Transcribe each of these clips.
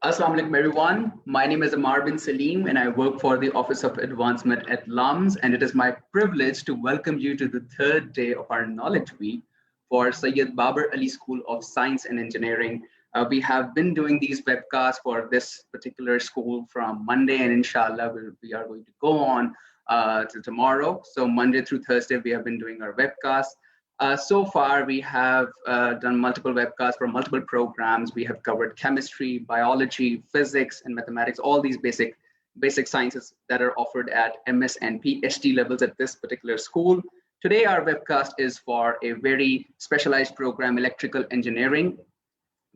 Assalamu alaikum everyone. My name is Amar bin Salim and I work for the Office of Advancement at LUMS, and it is my privilege to welcome you to the third day of our Knowledge Week for Sayyid Babar Ali School of Science and Engineering. We have been doing these webcasts for this particular school from Monday, and inshallah we are going to go on to tomorrow. So Monday through Thursday we have been doing our webcasts. So far, we have done multiple webcasts for multiple programs. We have covered chemistry, biology, physics, and mathematics, all these basic sciences that are offered at MS and PhD levels at this particular school. Today, our webcast is for a very specialized program, electrical engineering,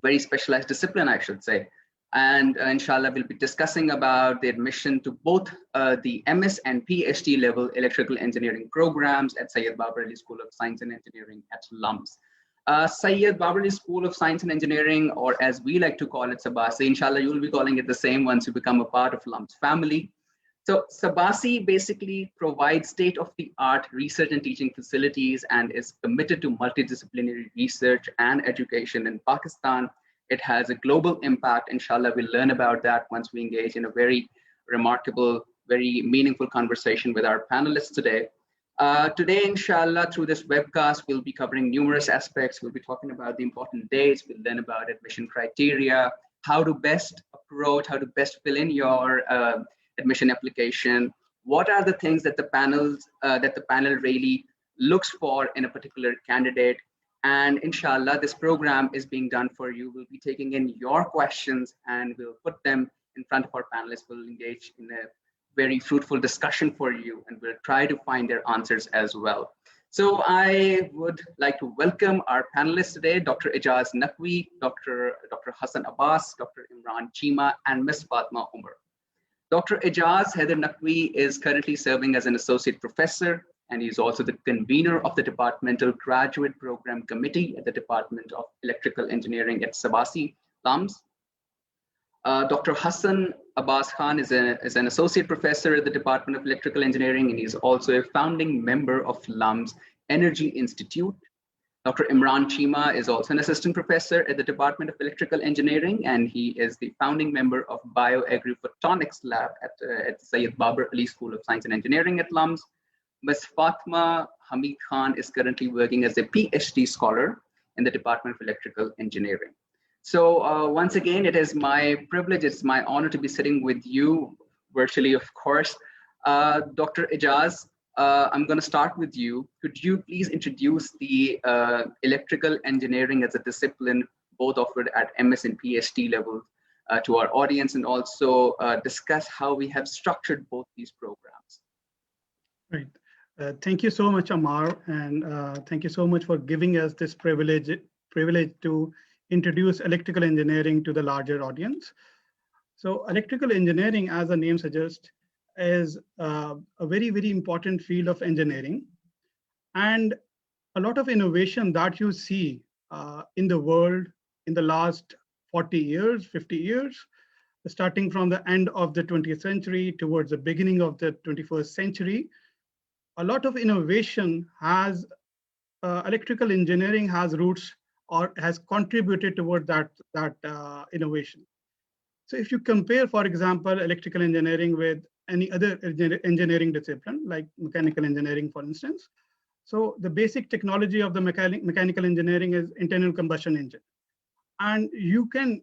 very specialized discipline, I should say. And inshallah, we'll be discussing about the admission to both the MS and PhD level electrical engineering programs at Sayyid Babar Ali School of Science and Engineering at LUMS. Sayyid Babar Ali School of Science and Engineering, or as we like to call it, Sabasi, inshallah, you'll be calling it the same once you become a part of LUMS family. So Sabasi basically provides state-of-the-art research and teaching facilities and is committed to multidisciplinary research and education in Pakistan. It has a global impact. Inshallah, we'll learn about that once we engage in a very remarkable, very meaningful conversation with our panelists today. Today, inshallah, through this webcast, we'll be covering numerous aspects. We'll be talking about the important dates. We'll learn about admission criteria, how to best approach, how to best fill in your admission application. What are the things that the panel really looks for in a particular candidate? And inshallah, this program is being done for you. We'll be taking in your questions and we'll put them in front of our panelists. We'll engage in a very fruitful discussion for you and we'll try to find their answers as well. So I would like to welcome our panelists today, Dr. Ijaz Naqvi, Dr. Hassan Abbas, Dr. Imran Chima, and Ms. Fatma Umar. Dr. Ijaz Haider Naqvi is currently serving as an associate professor, and he's also the convener of the Departmental Graduate Program Committee at the Department of Electrical Engineering at Sabasi, LUMS. Dr. Hassan Abbas Khan is an associate professor at the Department of Electrical Engineering, and he's also a founding member of LUMS Energy Institute. Dr. Imran Chima is also an assistant professor at the Department of Electrical Engineering, and he is the founding member of Bioagriphotonics Lab at Sayyid Babar Ali School of Science and Engineering at LUMS. Ms. Fatma Hamid Khan is currently working as a PhD scholar in the Department of Electrical Engineering. So once again, it is my privilege, it's my honor to be sitting with you virtually, of course. Dr. Ijaz, I'm going to start with you. Could you please introduce the electrical engineering as a discipline, both offered at MS and PhD level, to our audience, and also discuss how we have structured both these programs? Right. Thank you so much, Amar, and thank you so much for giving us this privilege to introduce electrical engineering to the larger audience. So electrical engineering, as the name suggests, is a very, very important field of engineering. And a lot of innovation that you see in the world in the last 40 years, 50 years, starting from the end of the 20th century towards the beginning of the 21st century, a lot of innovation has, electrical engineering has roots or has contributed toward that innovation. So if you compare, for example, electrical engineering with any other engineering discipline, like mechanical engineering, for instance, so the basic technology of the mechanical engineering is internal combustion engine. And you can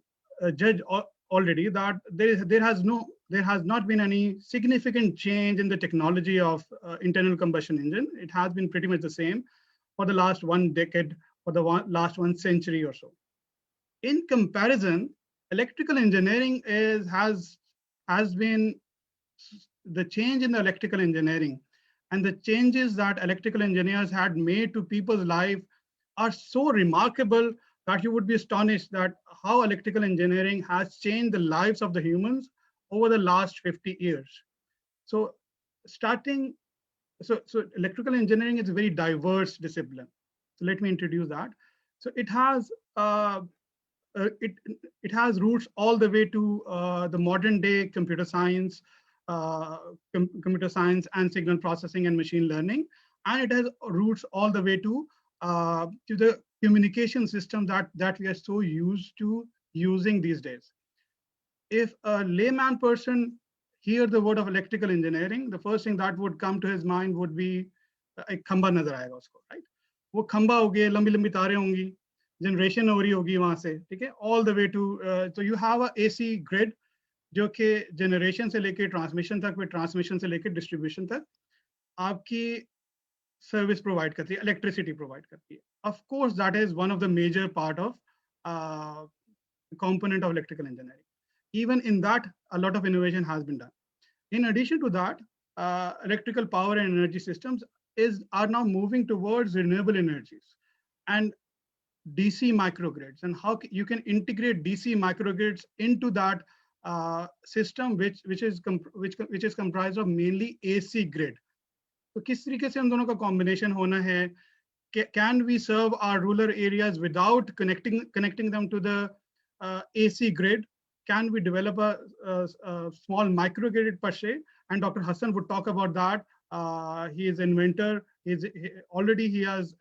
judge already that there has not been any significant change in the technology of internal combustion engine. It has been pretty much the same for the last 1 decade, for the last 1 century or so. In comparison, electrical engineering has been the change in the electrical engineering and the changes that electrical engineers had made to people's life are so remarkable that you would be astonished that how electrical engineering has changed the lives of the humans over the last 50 years. So electrical engineering is a very diverse discipline. So let me introduce that. So it has it has roots all the way to the modern day computer science and signal processing and machine learning, and it has roots all the way to the communication system that we are so used to using these days. if a layman person hear the word of electrical engineering, the first thing that would come to his mind would be एक खंबा नजर आएगा उसको, right? वो खंबा हो गया, लंबी लंबी तारें होंगी, जनरेशन हो रही होगी वहां से, ठीक है, all the way to so you have a AC grid जो कि जनरेशन से लेके ट्रांसमिशन तक, फिर ट्रांसमिशन से लेके डिस्ट्रीब्यूशन तक आपकी सर्विस प्रोवाइड करती है, इलेक्ट्रिसिटी प्रोवाइड करती है. Of course that is one of the major part of component of electrical engineering. Even in that, a lot of innovation has been done. In addition to that, electrical power and energy systems are now moving towards renewable energies and DC microgrids, and how you can integrate DC microgrids into that system, which is comprised of mainly AC grid. तो किस तरीके से हम दोनों का combination होना है? Can we serve our rural areas without connecting them to the AC grid? Can we develop a small microgrid per se? And Dr. Hassan would talk about that. He is an inventor. He has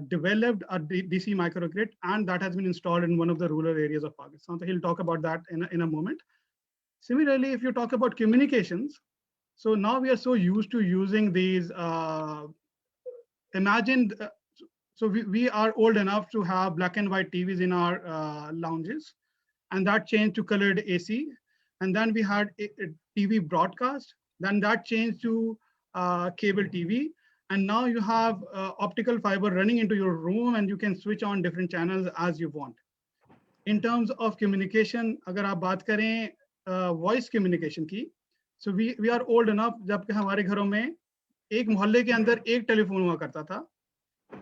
developed a DC microgrid, and that has been installed in one of the rural areas of Pakistan. So he'll talk about that in a moment. Similarly, if you talk about communications, so now we are so used to using these. Imagine, so we are old enough to have black and white TVs in our lounges, and that changed to colored AC. And then we had a TV broadcast. Then that changed to cable TV. And now you have optical fiber running into your room, and you can switch on different channels as you want. In terms of communication, अगर आप बात करें voice communication की, so we are old enough जबकि हमारे घरों में एक मोहल्ले के अंदर एक टेलीफोन हुआ करता था.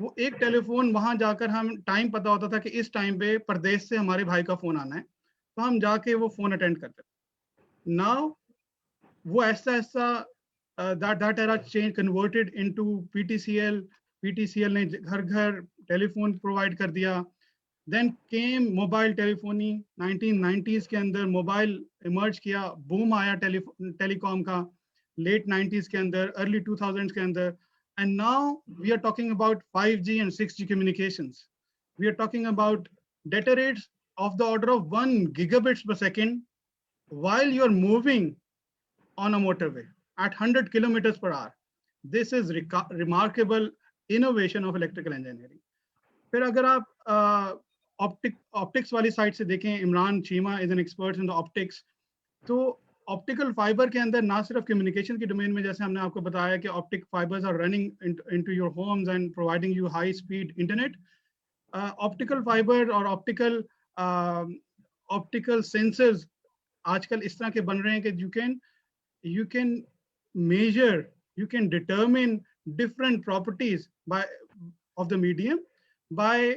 वो एक टेलीफोन वहां जाकर हम टाइम पता होता था कि इस टाइम पे प्रदेश से हमारे भाई का फोन आना है, तो हम जाके वो फोन अटेंड करते. नाउ वो ऐसा ऐसा that era change converted into PTCL. PTCL ने घर घर टेलीफोन प्रोवाइड कर दिया. Then came mobile telephony. 1990s के अंदर मोबाइल इमर्ज किया, बूम आया टेलीकॉम का late 90s के अंदर, early 2000s के अंदर. And now we are talking about 5G and 6G communications. We are talking about data rates of the order of 1 gigabits per second while you're moving on a motorway at 100 kilometers per hour. This is remarkable innovation of electrical engineering. फिर अगर आप optics वाली side से देखें, Imran Cheema is an expert in the optics. तो optical fibre के अंदर ना सिर्फ कम्युनिकेशन की डोमेन में, जैसे हमने आपको बताया कि optic fibres are running into your homes and providing you high speed internet. Optical fibre और ऑप्टिकल सेंसर्स आजकल इस तरह के बन रहे हैं कि you can measure, you can determine different properties of the medium by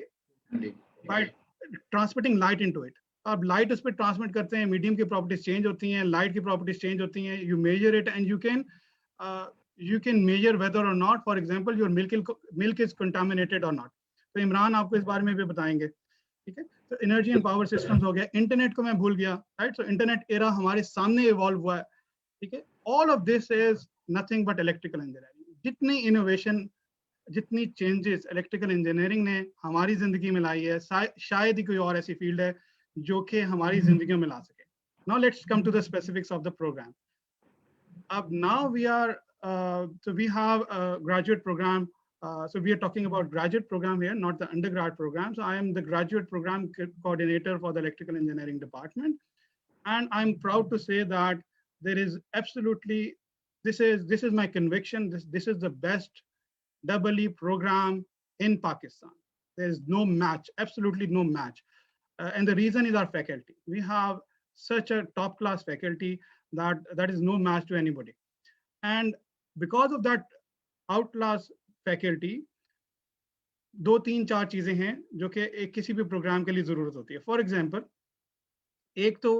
transmitting light into it. आप लाइट उस पर ट्रांसमिट करते हैं, मीडियम की प्रॉपर्टीज चेंज होती हैं, लाइट की प्रॉपर्टीज चेंज होती हैं, you measure it and you can measure whether or not, for example, your milk is contaminated or not. तो इमरान आपको इस बारे में भी बताएंगे, ठीक है. तो एनर्जी एंड पावर सिस्टम्स हो गया. इंटरनेट को मैं भूल गया, राइट. सो इंटरनेट एरा हमारे सामने इवॉल्व हुआ है, ठीक है. All of this is nothing but electrical engineering. जितनी इनोवेशन, जितनी चेंजेस इलेक्ट्रिकल इंजीनियरिंग ने हमारी जिंदगी में लाई है, शायद ही कोई और ऐसी फील्ड है जो कि हमारी जिंदगी में ला सके. Now let's come to the specifics of the program. Now we are so we have a graduate program. So we are talking about graduate program here, not the undergrad program. So I am the graduate program coordinator for the electrical engineering department, and I'm proud to say that there is absolutely, this is my conviction. This is the best EE program in Pakistan. There is no match, absolutely no match. And the reason is our faculty. We have such a top class faculty that is no match to anybody. And because of that outclass faculty, दो तीन चार चीजें हैं जो कि एक किसी भी प्रोग्राम के लिए जरूरत होती है. फॉर एग्जाम्पल, एक तो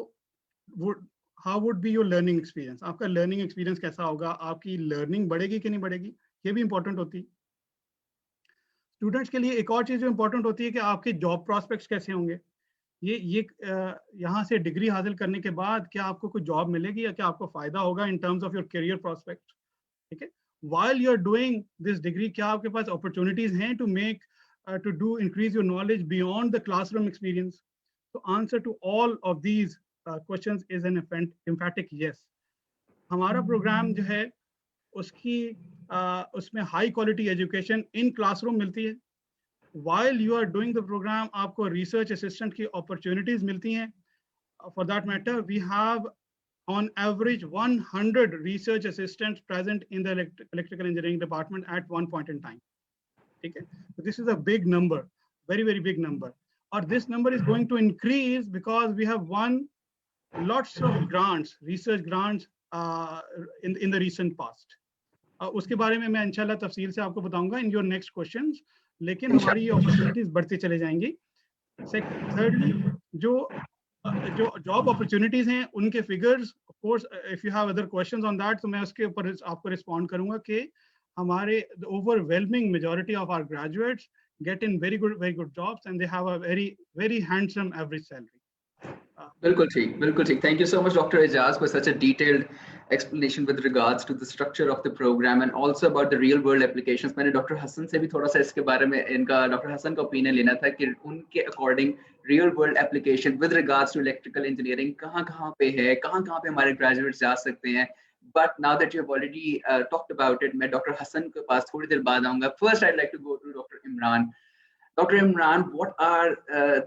how would be your learning experience. आपका लर्निंग एक्सपीरियंस कैसा होगा, आपकी लर्निंग बढ़ेगी कि नहीं बढ़ेगी, ये भी इंपॉर्टेंट होती है. स्टूडेंट्स के लिए एक और चीज जो इंपॉर्टेंट होती है कि आपके जॉब प्रॉस्पेक्ट्स कैसे होंगे. ये यहाँ से डिग्री हासिल करने के बाद क्या आपको कोई जॉब मिलेगी या क्या आपको फायदा होगा in terms of your career prospect, ठीक है. while you're doing this degree, क्या आपके पास opportunities हैं to increase your knowledge beyond the classroom experience. So answer to all of these question is an emphatic yes. हमारा programme जो है उसकी उसमें high quality education in classroom मिलती है। while you are doing the program, आपको research assistant की opportunities मिलती हैं। For that matter, we have on average 100 research assistants present in the electrical engineering department at one point in time. ठीक है? So this is a big number, very, very big number. Or this number is going to increase because we have won lots of grants, research grants in the recent past. उसके बारे में मैं इंशाल्लाह तफसील से आपको बताऊंगा in your next questions, लेकिन हमारी ये अपॉर्चुनिटीज बढ़ती चले जाएंगी। थिर्डली जो जॉब अपॉर्चुनिटीज हैं उनके figures, of course if you have other questions on that तो मैं उसके ऊपर आपको रिस्पॉन्ड करूंगा कि हमारे overwhelming majority of our graduates get in very good jobs and they have a very handsome average salary. बिल्कुल ठीक। Thank you so much, Dr. Ijaz, for such a detailed explanation with regards to the structure of the program and also about the real world applications. मैंने doctor Hasan से भी थोड़ा सा इसके बारे में डॉक्टर हसन का ओपिनियन लेना था कि उनके according real world application with regards to electrical engineering कहाँ पे है, कहाँ पे हमारे ग्रेजुएट्स जा सकते हैं। But now that you have already talked about it, मैं डॉक्टर हसन के पास थोड़ी देर बाद आऊँगा। First, I'd like to go to Dr. Imran. Dr. Imran, what are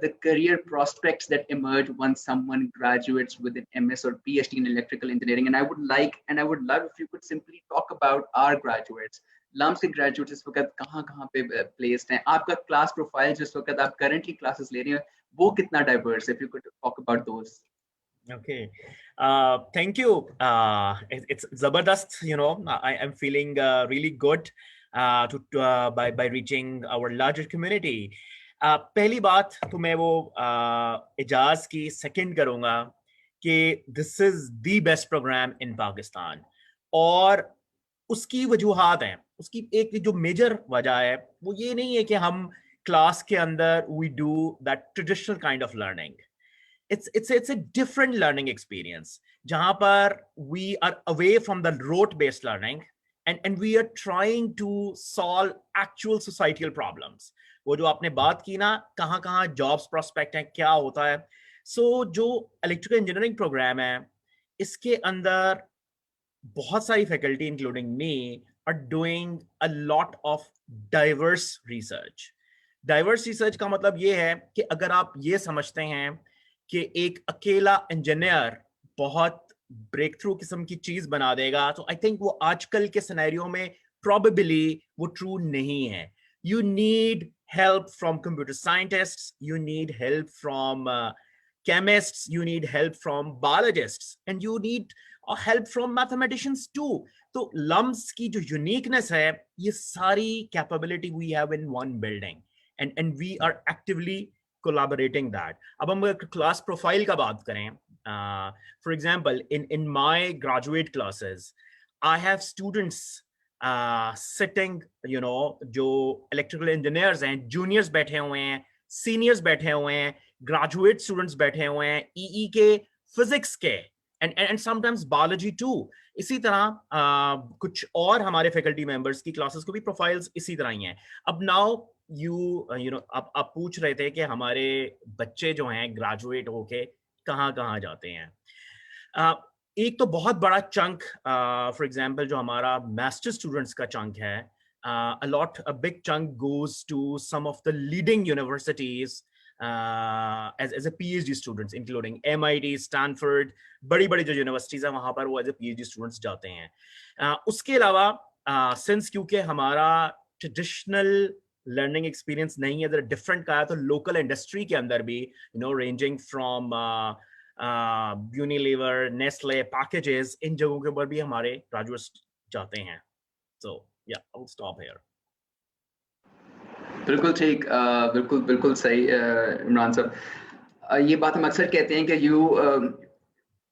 the career prospects that emerge once someone graduates with an MS or PhD in electrical engineering? And I would love if you could simply talk about our graduates. LUMS के graduates इस वक्त कहाँ पे placed हैं? आपका class profile जिस वक्त आप currently classes ले रहे हैं वो कितना diverse? If you could talk about those. Okay, thank you. It's Zabardast, you know, I am feeling really good by reaching our larger community. पहली बात तो मैं वो इजाज की सेकंड करूंगा कि this is the best program in Pakistan और उसकी वजूहात हैं। उसकी एक जो मेजर वजह है वो ये नहीं है कि हम क्लास के अंदर we do that traditional kind of learning. It's a different learning experience जहां पर we are away from the rote based learning and we are trying to solve actual societal problems. वो जो आपने बात की ना कहाँ jobs prospect हैं, क्या होता है, so जो electrical engineering program है इसके अंदर बहुत सारी faculty including me are doing a lot of diverse research. Diverse research का मतलब ये है कि अगर आप ये समझते हैं कि एक अकेला इंजीनियर बहुत ब्रेक थ्रू किस्म की चीज बना देगा तो आई थिंक वो आजकल के सिनेरियो में प्रोबेबली वो ट्रू नहीं है. You need help from computer scientists, you need help from chemists, you need help from biologists, and you need help from mathematicians too. तो LUMS की जो uniqueness है ये सारी capability we have in one building and we are actively collaborating that. अब हम class profile का बात करें, for example in my graduate classes I have students sitting, you know, जो electrical engineers हैं, juniors बैठे हुए हैं, seniors बैठे हुए हैं, graduate students बैठे हुए हैं, EE के, physics के, and sometimes biology too. इसी तरह कुछ और हमारे faculty members की classes को भी profiles इसी तरह ही हैं. अब now you know आप पूछ रहे थे कि हमारे बच्चे जो हैं graduate होके कहाँ जाते हैं. एक तो बहुत बड़ा चंक फॉर एग्जांपल जो हमारा मास्टर स्टूडेंट्स का चंक है, a big chunk goes to some of the leading universities as a PhD students including MIT, Stanford, बड़ी जो यूनिवर्सिटीज है वहां पर वो एज ए PhD स्टूडेंट्स जाते हैं. उसके अलावा सिंस क्योंकि हमारा ट्रेडिशनल लर्निंग एक्सपीरियंस नहीं है, डिफरेंट का है, तो लोकल इंडस्ट्री के अंदर भी you know ranging from Unilever, Nestle, packages, इन जगहों के ऊपर भी हमारे ग्रेजुएट्स जाते हैं. So yeah, I'll stop here. बिल्कुल ठीक, बिल्कुल सही इमरान साहब. ये बात हम अक्सर कहते हैं कि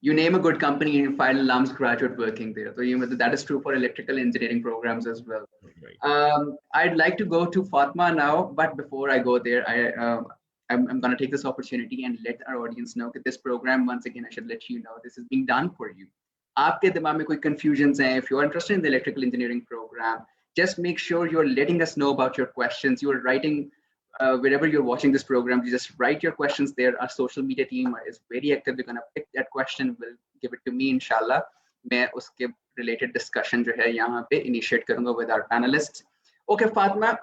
you name a good company and find a LUMS graduate working there. So that is true for electrical engineering programs as well. Right. I'd like to go to Fatma now, but before I go there, I'm going to take this opportunity and let our audience know that this program, once again, I should let you know, this is being done for you. आपके दिमाग में कोई confusions हैं, if you're interested in the electrical engineering program, just make sure you're letting us know about your questions. You're writing wherever you're watching this program, you just write your questions there. Our social media team is very active. We're going to pick that question, we'll give it to me inshallah. मैं उसके related discussion जो है यहाँ पे initiate करूँगा with our panelists. Okay, Fatma,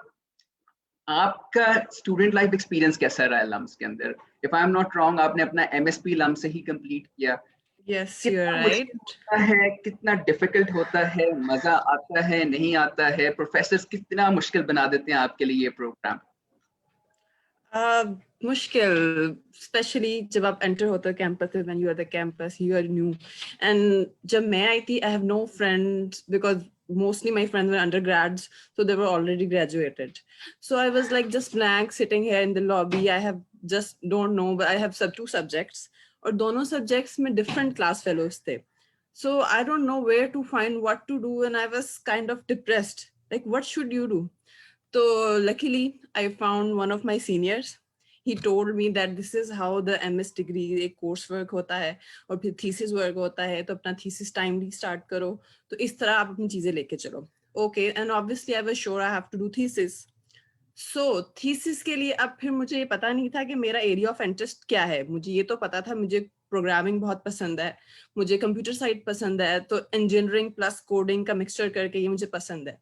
आपका student life experience कैसा रहा है LUMS के अंदर? If I'm not wrong, आपने अपना MSP LUMS से ही complete किया. Yes, you're right. होता है, कितना difficult होता है, मजा आता है, नहीं आता है, professors कितना मुश्किल बना देते हैं आपके लिए ये program? मुश्किल, especially जब आप enter होते हो campus when you are the campus, you are new. And जब मैं आई थी, I have no friends because mostly my friends were undergrads, so they were already graduated. So I was like just blank sitting here in the lobby. I have just don't know, but I have two subjects. और दोनों subjects में different class fellows थे. So I don't know where to find what to do, and I was kind of depressed. Like, what should you do? So luckily, I found one of my seniors. He told me that this is how the MS degree एक coursework होता है और फिर thesis work होता है, तो अपना thesis timely start करो, तो इस तरह आप अपनी चीजें लेके चलो. Okay, and obviously I was sure I have to do thesis. So thesis के लिए अब फिर मुझे ये पता नहीं था कि मेरा area of interest क्या है. मुझे ये तो पता था मुझे प्रोग्रामिंग बहुत पसंद है, मुझे कंप्यूटर साइड पसंद है, तो इंजीनियरिंग प्लस कोडिंग का मिक्सचर करके ये मुझे पसंद है.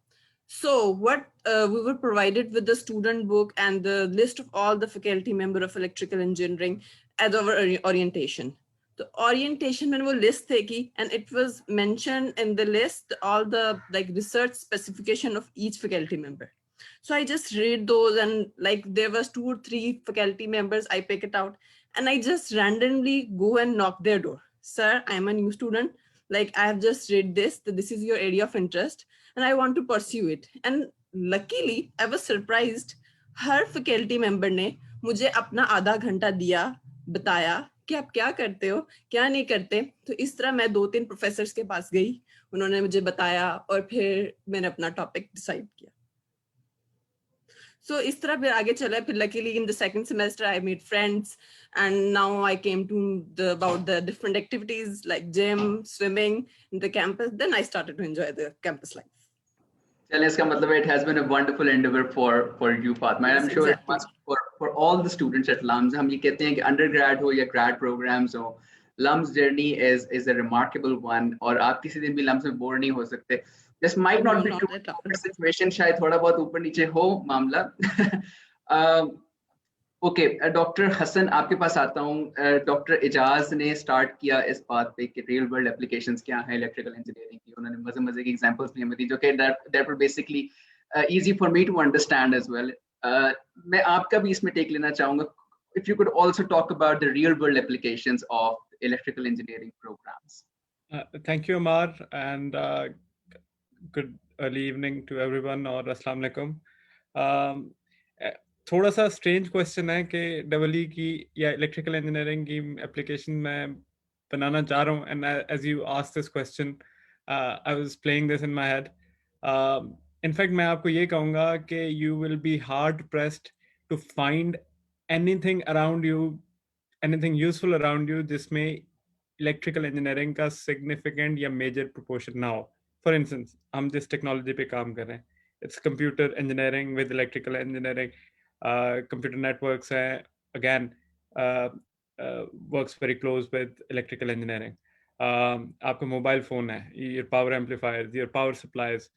So what we were provided with the student book and the list of all the faculty member of electrical engineering as our orientation. The orientation में वो list थी कि, and it was mentioned in the list all the like research specification of each faculty member. So I just read those, and like there was 2 or 3 faculty members, I pick it out and I just randomly go and knock their door. Sir, I'm a new student. Like I have just read this, that this is your area of interest and I want to pursue it. And luckily I was surprised. Her faculty member ने मुझे अपना आधा घंटा दिया, बताया कि आप क्या करते हो, क्या नहीं करते. तो इस तरह मैं 2-3 professors के पास गई, उन्होंने मुझे बताया और फिर मैंने अपना topic decide किया. So इस तरह फिर आगे चला. फिर luckily in the second semester I made friends, and now I came to about the different activities like gym, swimming in the campus. Then I started to enjoy the campus life. चलिए, इसका मतलब it has been a wonderful endeavor for you, Fatma. And Yes, I'm sure exactly. it must for all the students at LUMS. हम ये कहते हैं कि undergrad हो या grad programs हो, LUMS journey is a remarkable one. और आप किसी दिन भी LUMS में bored नहीं हो सकते. This might not No, be not true. at all. Situation शायद थोड़ा बहुत ऊपर नीचे हो मामला. ओके, डॉक्टर हसन आपके पास आता हूँ. डॉक्टर एजाज ने स्टार्ट किया इस बात पे कि रियल वर्ल्ड एप्लीकेशंस क्या हैं इलेक्ट्रिकल इंजीनियरिंग की. उन्होंने मजे की एग्जांपल्स भी हमें दी जो कि that were basically easy for me to understand as well. मैं आपका भी इसमें टेक लेना चाहूँगा. If you could also talk about the real world applications of electrical engineering programs. Thank you, Amar, and good early evening to everyone, or Assalamu alaikum. थोड़ा सा strange question है कि डबल की या इलेक्ट्रिकल इंजीनियरिंग की application मैं बनाना चाह रहा हूँ. And as you asked this question I was playing this in my head. In fact मैं आपको ये कहूँगा कि you will be hard pressed to find anything around you, anything useful around you जिसमें इलेक्ट्रिकल इंजीनियरिंग का सिग्निफिकेंट या major proportion ना हो. फॉर इंस्टेंस हम जिस टेक्नोलॉजी पे काम कर रहे हैं, it's computer engineering with electrical engineering. Computer networks again works very close with electrical engineering. आपका mobile phone है, your power amplifiers, your power supplies,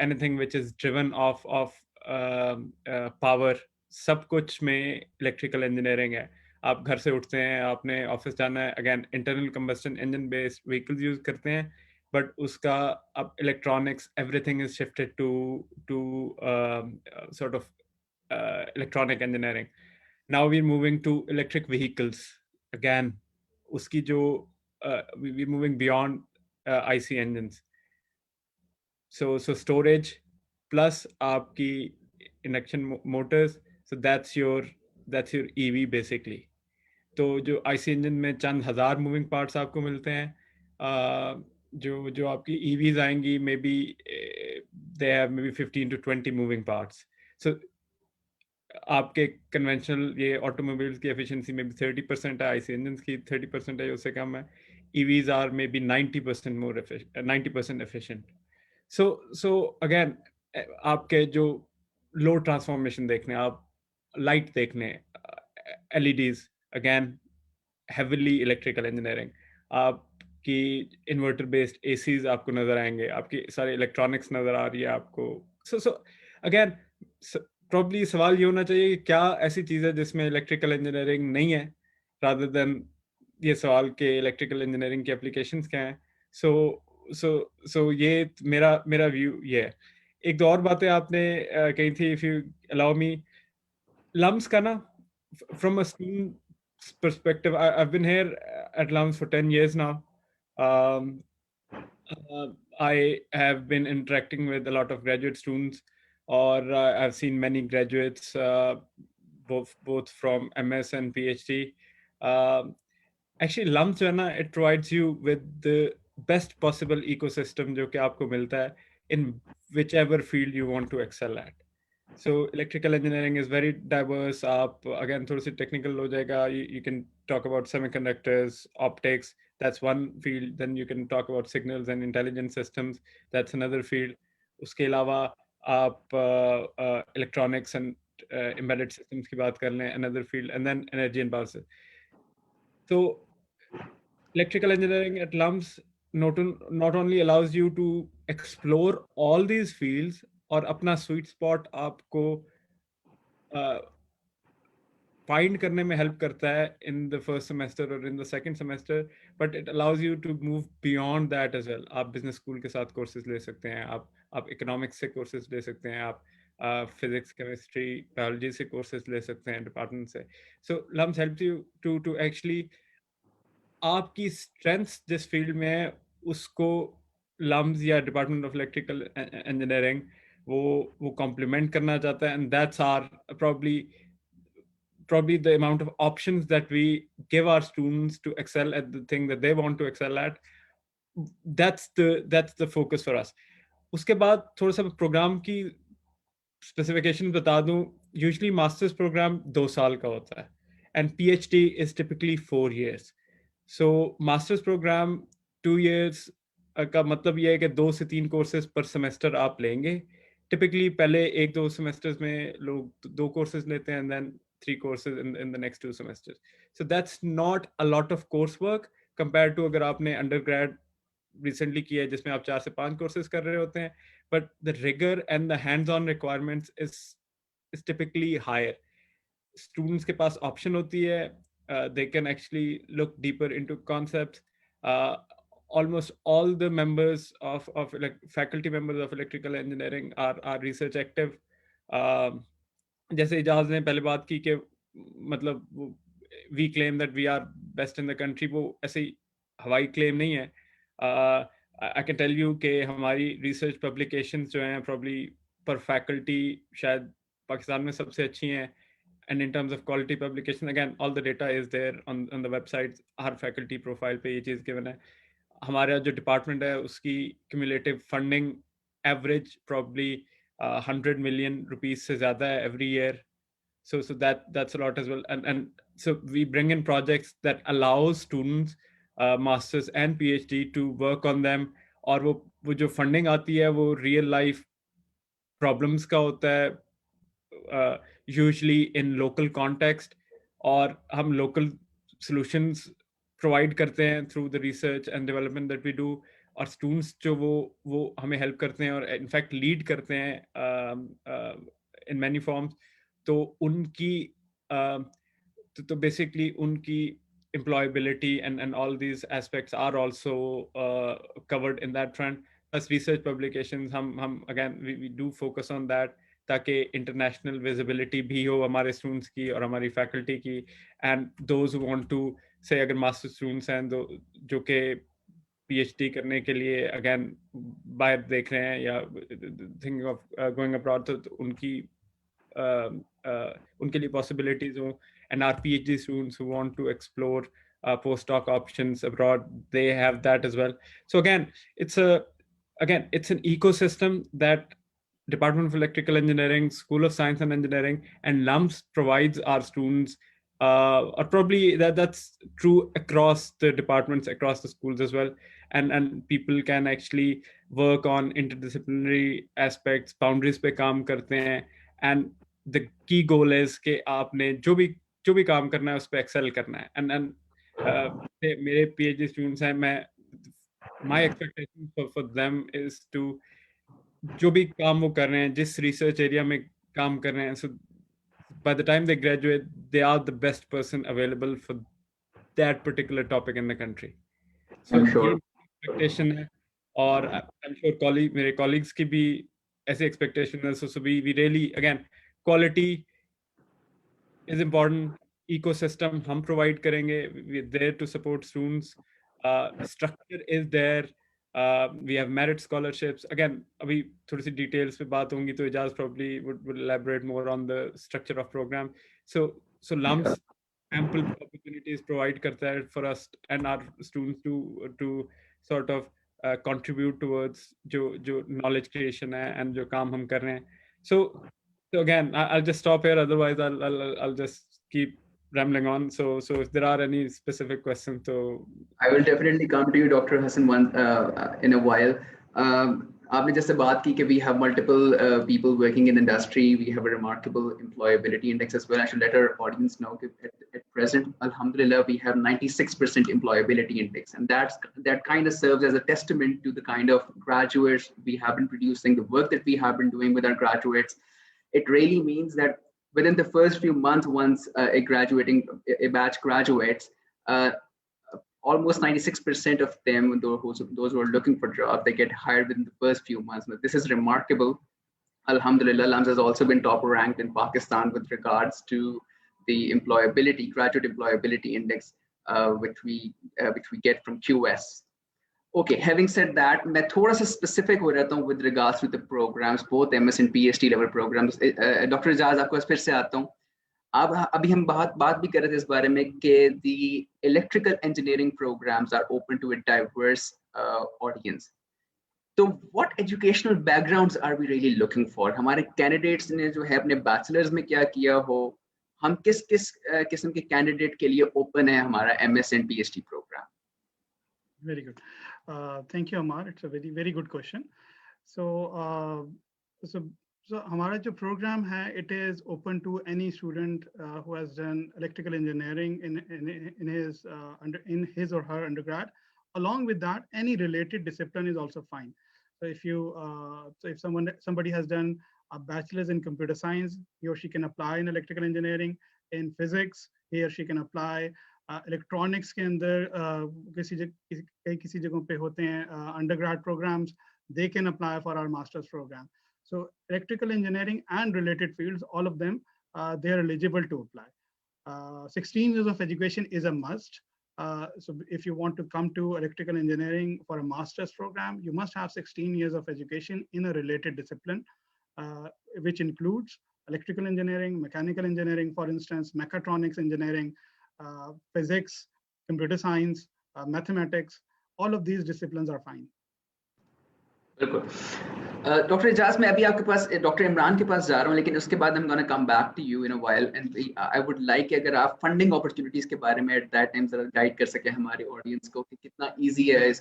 anything which is driven off of power, सब कुछ में electrical engineering है. आप घर से उठते हैं, आपने ऑफिस जाना है, again internal combustion engine based vehicles use करते हैं, but उसका अब electronics, everything is shifted to sort of electronic engineering. Now we're moving to electric vehicles. Again, uski jo we're moving beyond IC engines. So storage plus aapki induction motors. So that's your EV basically. तो जो IC engine में चंद हजार moving parts आपको मिलते हैं. जो आपकी EVs आएंगी, maybe they have maybe 15 to 20 moving parts. So आपके कन्वेंशनल ये ऑटोमोबाइल्स की एफिशिएंसी में भी 30% है, आईसी इंजन्स की 30% है, उससे कम है. EVs are may be 90% more 90% efficient. So again आपके जो लोड ट्रांसफॉर्मेशन देखने, आप लाइट देखने, LEDs, again heavily electrical engineering. आपकी इन्वर्टर बेस्ड ACs आपको नजर आएंगे, आपकी सारी इलेक्ट्रॉनिक्स नजर आ रही है आपको. So again probably सवाल ये होना चाहिए कि क्या ऐसी चीज है जिसमें इलेक्ट्रिकल इंजीनियरिंग नहीं है, rather than ये सवाल के इलेक्ट्रिकल इंजीनियरिंग की एप्लीकेशंस क्या हैं. सो ये मेरा व्यू ये है. एक दो और बातें आपने कही थी, if you allow me. LUMS का ना, from a student's perspective, I've been here at LUMS for 10 years now. Um, I have been interacting with a lot of graduate students, or I've seen many graduates, both from MS and PhD. Actually, LUMS जो है ना, it provides you with the best possible ecosystem जो कि आपको मिलता है in whichever field you want to excel at. So electrical engineering is very diverse. आप again थोड़ी सी technical हो जाएगा. You can talk about semiconductors, optics. That's one field. Then you can talk about signals and intelligent systems. That's another field. उसके अलावा आप electronics and embedded systems की बात कर लें, another field, and then energy and power. So electrical engineering at LUMS not only allows you to explore all these fields और अपना sweet spot आपको find करने में help करता है in the first semester or in the second semester, but it allows you to move beyond that as well. आप business school के साथ courses ले सकते हैं, आप economics से courses ले सकते हैं, आप physics, chemistry, biology से courses ले सकते हैं department से. So LUMS helps you to actually आपकी strengths जिस field में है उसको LUMS या Department of Electrical Engineering वो complement करना चाहता है, and that's our probably the amount of options that we give our students to excel at the thing that they want to excel at. That's the focus for us. उसके बाद थोड़ा सा programme की specification बता दूं. Usually masters programme 2 साल का होता है and PhD is typically 4 years. So masters programme 2 years का मतलब ये है कि 2 से 3 कोर्सेज पर सेमेस्टर आप लेंगे. टिपिकली पहले 1-2 सेमेस्टर्स में लोग 2 कोर्सेज लेते हैं and then 3 courses in the next 2 semesters. So that's not a lot of coursework compared to अगर आपने undergrad recently किया है जिसमें आप 4 से 5 courses कर रहे होते हैं, but the rigor and the hands-on requirements is typically higher. Students के पास option होती है, they can actually look deeper into concepts. Almost all the members of like faculty members of electrical engineering are research active. जैसे इजाज ने पहले बात की कि मतलब we claim that we are best in the country, वो ऐसे हवाई क्लेम नहीं है. आई कैन टेल यू कि हमारी रिसर्च पब्लिकेशंस जो हैं प्रॉब्ली पर फैकल्टी शायद पाकिस्तान में सबसे अच्छी हैं. And in terms of quality publication, again, all the data is there on the website. Her faculty profile पे ये चीज़ given है. हमारा जो department है उसकी cumulative funding average probably 100 million rupees से ज़्यादा है every year. So that's a lot as well. And so we bring in projects that allow students, masters and PhD to work on them. और वो जो funding आती है वो real life problems का होता है. Usually in local context, और हम local solutions provide करते हैं through the research and development that we do. और students जो वो हमें help करते हैं और in fact lead करते हैं in many forms. तो उनकी तो basically उनकी employability and all these aspects are also covered in that front. Plus research publications, हम again we do focus on that ताकि इंटरनेशनल विजिबिलिटी भी हो हमारे स्टूडेंट्स की और हमारी फैकल्टी की. And those who want to say अगर मास्टर स्टूडेंट्स हैं जो कि पीएचडी करने के लिए अगेन बाहर देख रहे हैं या थिंकिंग ऑफ गोइंग अब्रॉड, तो उनके लिए पॉसिबिलिटीज हो. And our PhD students who want to explore postdoc options abroad, they have that as well. So again, it's an ecosystem that Department of Electrical Engineering, School of Science and Engineering, and LUMS provides our students, or probably that's true across the departments, across the schools as well. And people can actually work on interdisciplinary aspects, boundaries पे काम करते हैं. And the key goal is कि आपने जो भी काम करना है उस पे excel करना है and मेरे PhD students हैं my expectation for them is to जो भी काम वो कर रहे हैं जिस research area में काम कर रहे हैं so by the time they graduate they are the best person available for that particular topic in the country. So I'm sure. ये expectation है और I'm sure मेरे colleagues की भी ऐसे expectation है. So we really again quality is important. Ecosystem हम provide करेंगे. We're there to support students. Structure is there. We have merit scholarships. Again, अभी थोड़ी सी details पे बात होंगी तो Ijaz probably would elaborate more on the structure of program. So LUMS ample opportunities provide करता है for us and our students to sort of contribute towards जो knowledge creation है and जो काम हम कर रहे हैं. So again, I'll just stop here. Otherwise, I'll just keep rambling on. So if there are any specific questions, so I will definitely come to you, Dr. Hassan, in a while. आपने जैसे बात की कि we have multiple people working in industry. We have a remarkable employability index as well. I should let our audience know that at present, alhamdulillah, we have 96% employability index, and that kind of serves as a testament to the kind of graduates we have been producing, the work that we have been doing with our graduates. It really means that within the first few months, once a batch graduates, almost 96% of them, those who are looking for jobs, they get hired within the first few months. Now, this is remarkable. Alhamdulillah, LUMS has also been top ranked in Pakistan with regards to the graduate employability index, which we get from QS. Okay, having said that, मैं थोड़ा सा specific हो रहता हूँ with regards to the programs, both MS and PhD level programs. Dr. Ijaz, आपको फिर से आता हूँ. अभी हम बात भी कर रहे थे इस बारे में कि the electrical engineering programs are open to a diverse audience. So what educational backgrounds are we really looking for? हमारे candidates ने जो है अपने bachelors में क्या किया हो, हम किस किस्म के candidate के लिए open है हमारा MS and PhD program? Very good. Thank you, Amar. It's a very, very good question. So हमारा जो program है, it is open to any student who has done electrical engineering in his or her undergrad. Along with that, any related discipline is also fine. So if somebody has done a bachelor's in computer science, he or she can apply in electrical engineering. In physics, he or she can apply. Electronics के अंदर किसी जगहों पे होते हैं undergrad programs, they can apply for our master's program. So electrical engineering and related fields, all of them, they are eligible to apply. 16 years of education is a must. So if you want to come to electrical engineering for a master's program, you must have 16 years of education in a related discipline, which includes electrical engineering, mechanical engineering, for instance, mechatronics engineering, physics, computer science, mathematics. All of these disciplines are fine. बिल्कुल. Dr. Ijaz, मैं अभी आपके पास Dr. Imran के पास जा रहा हूँ, लेकिन उसके बाद I'm going to come back to you in a while, and I would like अगर आप funding opportunities के बारे में at that time जरा guide कर सके हमारे audience को कि कितना easy है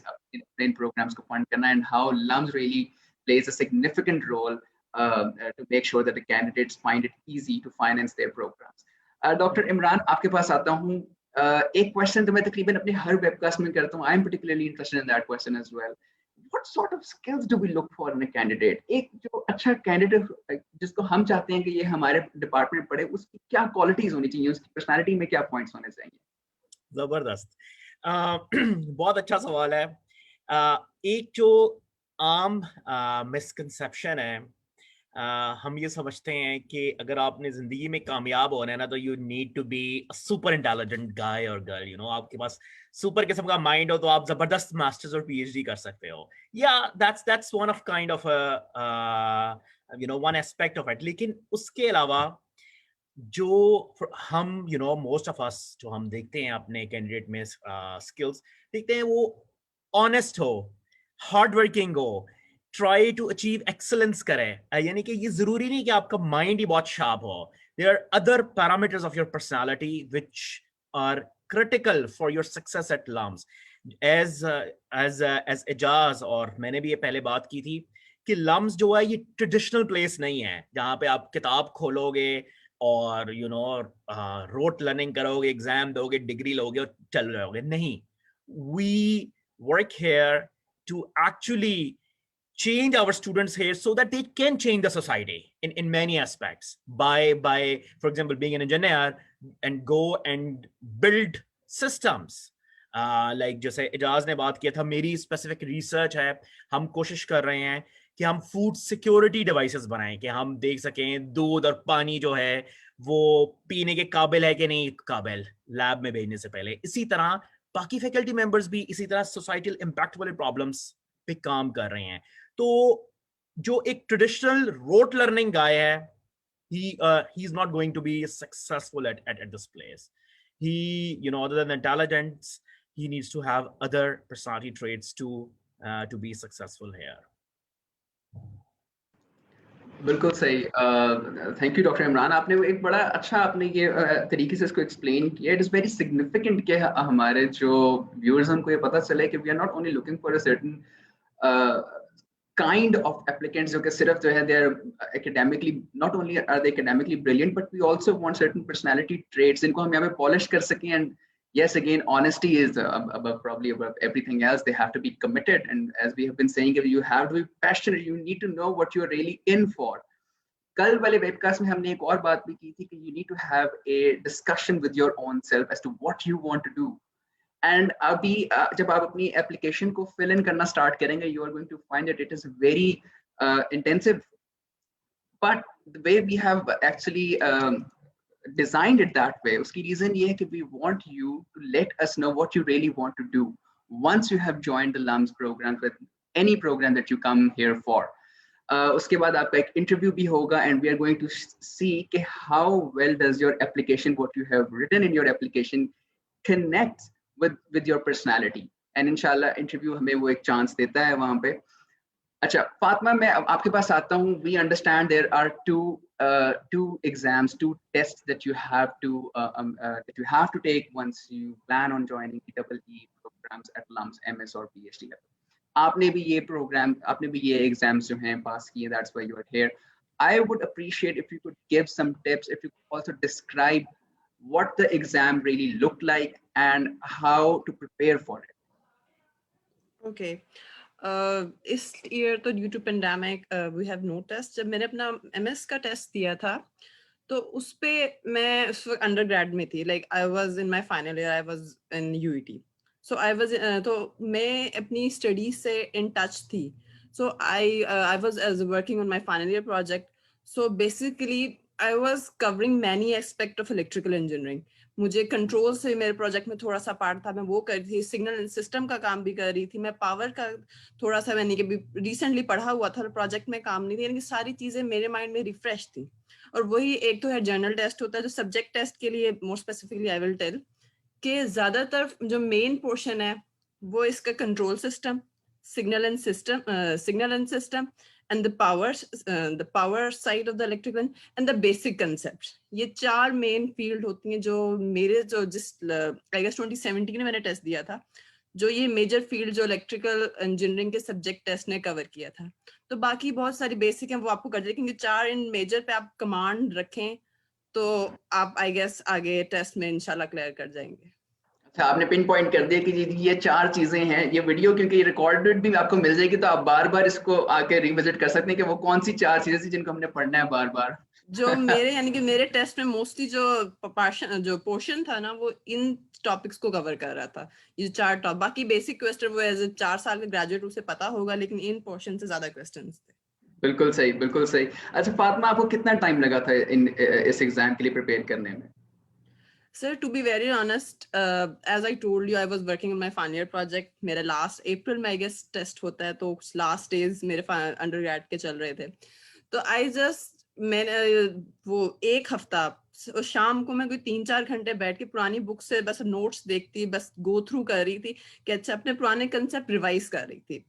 इन programs को fund करना, and how LUMS really plays a significant role to make sure that the candidates find it easy to finance their programs. Dr. Imran, आपके पास आता हूँ. एक question तो मैं तकरीबन अपने हर webcast में करता हूँ. I am particularly interested in that question as well. What sort of skills do we look for in a candidate? एक जो अच्छा candidate जिसको हम चाहते हैं कि ये हमारे department में पढ़े, उसकी क्या qualities होनी चाहिए, उसकी personality में क्या points होने चाहिए? जबरदस्त. बहुत अच्छा सवाल है. एक जो आम misconception है, हम ये समझते हैं कि अगर आपने जिंदगी में कामयाब होना है ना, तो you need to be a super intelligent guy और गर्ल. यू नो, आपके पास सुपर किस्म का माइंड हो तो आप जबरदस्त मास्टर्स और पीएचडी कर सकते हो. या that's one of kind of you know one aspect of it. लेकिन उसके अलावा जो हम you know most of us जो हम देखते हैं अपने कैंडिडेट में स्किल्स देखते हैं, वो ऑनेस्ट हो, हार्ड वर्किंग हो, ट्राई टू अचीव एक्सेलेंस करें. यानी कि ये जरूरी नहीं कि आपका माइंड ही बहुत शार्प हो. There are other parameters of your personality which are critical for your success at LUMS. As Ejaz, और मैंने भी ये पहले बात की थी कि लम्स जो है ये ट्रेडिशनल प्लेस नहीं है जहाँ पे आप किताब खोलोगे और रोट लर्निंग करोगे, एग्जाम दोगे, डिग्री लोगे और चल रहोगे. नहीं, we work here to actually change our students here so that they can change the society in many aspects by for example being an engineer and go and build systems. Like जैसे इजाज ने बात किया था, मेरी specific research है, हम कोशिश कर रहे हैं कि हम फूड सिक्योरिटी डिवाइसेस बनाएं कि हम देख सकें दूध और पानी जो है वो पीने के काबिल है कि नहीं काबिल, लैब में भेजने से पहले. इसी तरह बाकी फैकल्टी मेंबर्स भी इसी तरह सोसाइटल इम्पैक्ट वाले प्रॉब्लम्स पे काम कर रहे हैं. तो जो एक ट्रेडिशनल रोट लर्निंग गाय है, he is not going to be successful at this place. He, other than intelligence, he needs to have other personality traits to be successful here. बिल्कुल सही. थैंक यू डॉक्टर इमरान, आपने एक बड़ा अच्छा आपने ये तरीके से इसको एक्सप्लेन किया. इट इज़ वेरी सिग्निफिकेंट कि हमारे जो व्यूअर्स उनको ये पता चले कि we are not only looking for a certain kind of applicants जो कि सिर्फ जो है they are academically, not only are they academically brilliant, but we also want certain personality traits जिनको हम यहाँ पे polish कर सकें. And yes, again, honesty is probably above everything else. They have to be committed, and as we have been saying, you have to be passionate. You need to know what you're really in for. कल वाले webcast में हमने एक और बात भी की थी कि you need to have a discussion with your own self as to what you want to do. And अभी जब आप अपनी एप्लीकेशन को फिल इन करना स्टार्ट करेंगे, you are going to find that it is very intensive. But the way we have actually designed it that way, उसकी reason ये है कि we want you to let us know what you really want to do once you have joined the LUMS program, with any program that you come here for. उसके बाद आपका एक interview भी होगा, and we are going to see कि how well does your application, what you have written in your application, connect with your personality. And inshallah interview हमें वो एक chance देता है वहाँ पे. अच्छा फातिमा, मैं आपके पास आता हूँ. We understand there are two exams, two tests that you have to take once you plan on joining EEE programs at LUMS, MS or PhD level. आपने भी ये exams जो हैं पास किए. That's why you are here. I would appreciate if you could give some tips, if you could also describe what the exam really looked like and how to prepare for it. Okay. इस year तो due to pandemic we have no test. जब मैंने अपना MS का test दिया था तो उस पे मैं उस वक्त undergrad में थी. Like I was in my final year, I was in UET. So I was तो मैं अपनी studies से in touch थी. So I was working on my final year project. So basically I was covering many aspects of electrical engineering. मुझे control से मेरे project में थोड़ा सा पार्ट था, मैं वो कर रही थी. सिग्नल एंड सिस्टम का काम भी कर रही थी. मैं पावर का थोड़ा सा मैंने भी रिसेंटली पढ़ा हुआ था, प्रोजेक्ट में काम नहीं थी. यानी सारी चीजें मेरे माइंड में रिफ्रेश थी. और वही एक तो है जर्नल टेस्ट होता है जो सब्जेक्ट टेस्ट के लिए more specifically I will tell कि ज्यादातर जो मेन पोर्शन है वो इसका control system, signal and system and the power side of the electrical and the basic concepts. ये चार main field होती हैं जो मेरे जिस I guess 2017 में मैंने टेस्ट दिया था, जो ये मेजर फील्ड जो इलेक्ट्रिकल इंजीनियरिंग के सब्जेक्ट टेस्ट ने कवर किया था. तो बाकी बहुत सारी बेसिक हैं वो आपको कर देंगे. चार इन मेजर पे आप कमांड रखें तो आप आई गेस आगे टेस्ट में इंशाल्लाह क्लियर कर जाएंगे. अच्छा, आपने पिन पॉइंट कर दिया कि ये चार चीजें हैं. ये वीडियो क्योंकि रिकॉर्डेड भी आपको मिल जाएगी तो आप बार बार इसको आके रिविजिट कर सकते हैं कि वो कौन सी चार चीजें थी जिनको हमने पढ़ना है बार बार. जो मेरे यानी कि मेरे टेस्ट में मोस्टली जो पोर्शन था ना वो इन टॉपिक्स को कवर कर रहा था. ये चार टॉप, बाकी बेसिक क्वेश्चन वो एज 4 साल के ग्रेजुएट उसे पता होगा, लेकिन इन पोर्शन से ज्यादा क्वेश्चंस थे. बिल्कुल सही, बिल्कुल सही. अच्छा फातिमा, आपको कितना टाइम लगा था इस एग्जाम के लिए प्रिपेयर करने में? Sir, to be very honest, as I told you, I was working on my final year project. मेरा last April में I guess test होता है, तो last days मेरे undergrad के चल रहे थे. तो मैंने वो एक हफ्ता शाम को मैं कोई 3-4 घंटे बैठ के पुरानी बुक से बस नोट्स देखती, बस गो थ्रू कर रही थी कि अच्छा अपने पुराने कंसेप्ट रिवाइज कर रही थी.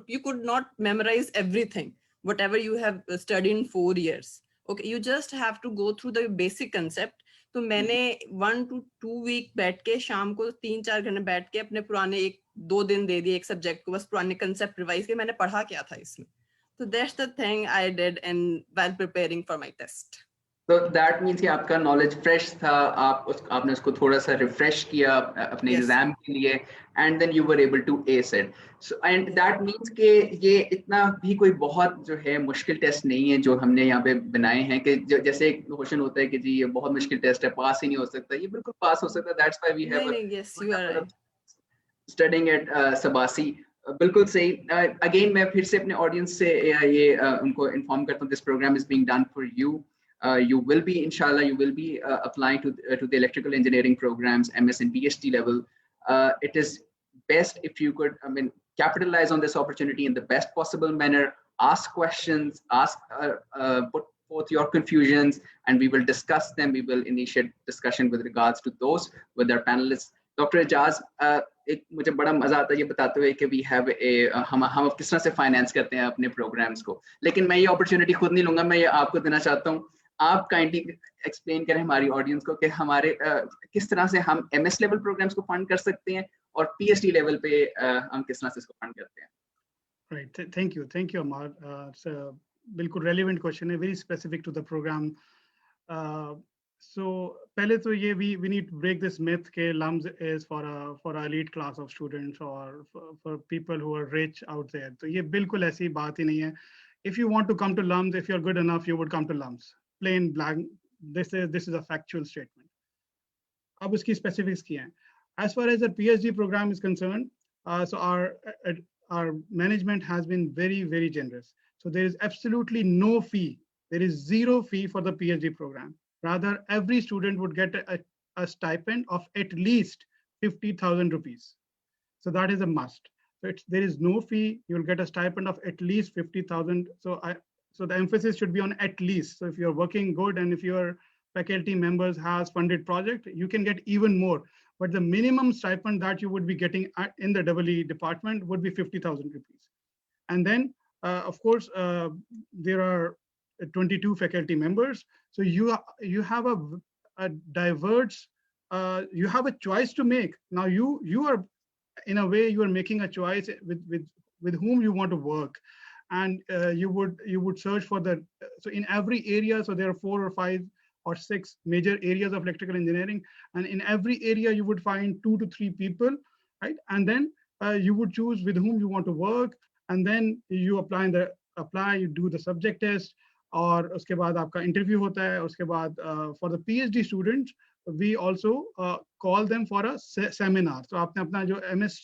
You could not memorize everything, whatever you have studied in 4 years. Okay, you just have to go through the basic concept. तो मैंने 1 to 2 week बैठ के शाम को 3-4 घंटे बैठ के अपने पुराने एक 2 दिन दे दिए एक सब्जेक्ट को, बस पुराने कंसेप्ट रिवाइज के, मैंने पढ़ा क्या था इसमें. So that's the thing I did in while preparing for my test. So that means कि आपका knowledge fresh था, आपने उसको थोड़ा सा refresh किया अपने exam के लिए, and then you were able to ace it. So and that means कि ये इतना भी कोई बहुत जो है मुश्किल टेस्ट नहीं है जो हमने यहाँ पे बनाए हैं कि जैसे एक क्वेश्चन होता है कि जी ये बहुत मुश्किल टेस्ट है, पास ही नहीं हो सकता, ये बिल्कुल पास हो सकता है. That's why we have yes, you are right. studying at Sabasi. बिल्कुल सही. Again मैं फिर से अपने audience से ये उनको inform करता हूँ, this program is being done for you. You will be, inshallah, you will be applying to the electrical engineering programs, MS and PhD level. It is best if you could, capitalize on this opportunity in the best possible manner. Ask questions, put forth your confusions, and we will discuss them. We will initiate discussion with regards to those with our panelists. Dr. Ijaz, एक मुझे बड़ा मजा आता है ये बताते हुए कि we have हम किस तरह से फाइनेंस करते हैं अपने प्रोग्राम्स को, लेकिन मैं ये अपॉर्चुनिटी खुद नहीं लूंगा, मैं ये आपको देना चाहता हूँ. आप काइंडली एक्सप्लेन करें हमारी ऑडियंस को कि हमारे किस तरह से हम एमएस लेवल प्रोग्राम्स को फंड कर सकते हैं और पीएचडी लेवल पे हम किस तरह से इसको फंड करते हैं. Right, thank you Amar. It's a बिल्कुल relevant question है, very specific to the program. So पहले तो ये we need to break this myth कि LUMS is for a elite class of students or for people who are rich out there. तो ये बिल्कुल ऐसी बात ही नहीं है. If you want to come to LUMS, if you're good enough, you would come to LUMS. Plain blank. This is a factual statement. अब उसकी specifics की हैं. As far as the PhD program is concerned, so our management has been very, very generous. So there is absolutely no fee. There is zero fee for the PhD program. Rather, every student would get a stipend of at least 50,000 rupees. So that is a must. So there is no fee. You'll get a stipend of at least 50,000. So the emphasis should be on at least. So if you're working good and if your faculty members has funded project, you can get even more. But the minimum stipend that you would be getting in the EE department would be 50,000 rupees. And then, of course, there are 22 faculty members. So you have a diverse, you have a choice to make. Now you are, in a way, you are making a choice with whom you want to work. And you would search for the, so in every area, so there are 4 or 5 or 6 major areas of electrical engineering. And in every area, you would find 2 to 3 people, right? And then you would choose with whom you want to work. And then you apply, you do the subject test, और उसके बाद आपका interview होता है. उसके बाद for the PhD students, we also call them for a seminar. So आपने अपना जो MS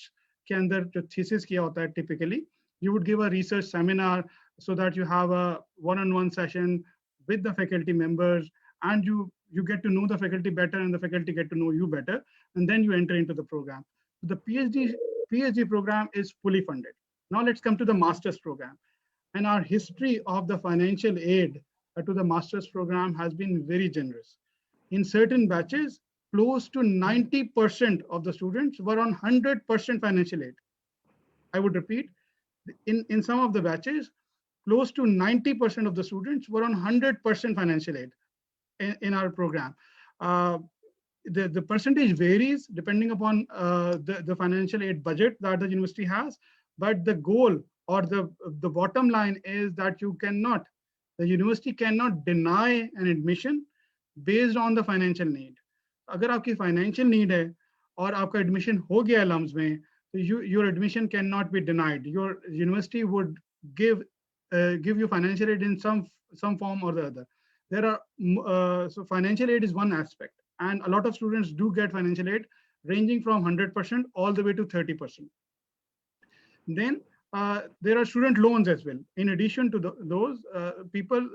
के अंदर जो thesis किया होता है typically, you would give a research seminar so that you have a one-on-one session with the faculty members, and you get to know the faculty better and the faculty get to know you better, and then you enter into the program. The PhD program is fully funded. Now let's come to the master's program. And our history of the financial aid to the master's program has been very generous. In certain batches, close to 90% of the students were on 100% financial aid. I would repeat, in some of the batches, close to 90% of the students were on 100% financial aid in our program. The percentage varies depending upon the financial aid budget that the university has, but the goal or the bottom line is that the university cannot deny an admission based on the financial need. अगर आपकी financial need है और आपका admission हो गया LUMS में, so your admission cannot be denied. Your university would give you financial aid in some form or the other. There are so financial aid is one aspect, and a lot of students do get financial aid ranging from 100% all the way to 30%. Then there are student loans as well. In addition to those,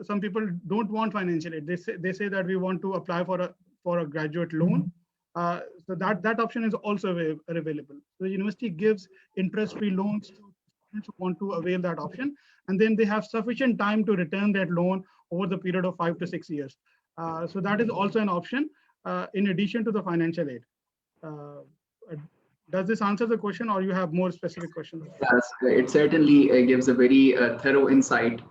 some people don't want financial aid. They say that we want to apply for a graduate loan. So that option is also available. So the university gives interest-free loans to students who want to avail that option, and then they have sufficient time to return that loan over the period of 5 to 6 years. So that is also an option in addition to the financial aid. Does this answer the question, or you have more specific questions? Yes, it certainly gives a very thorough insight.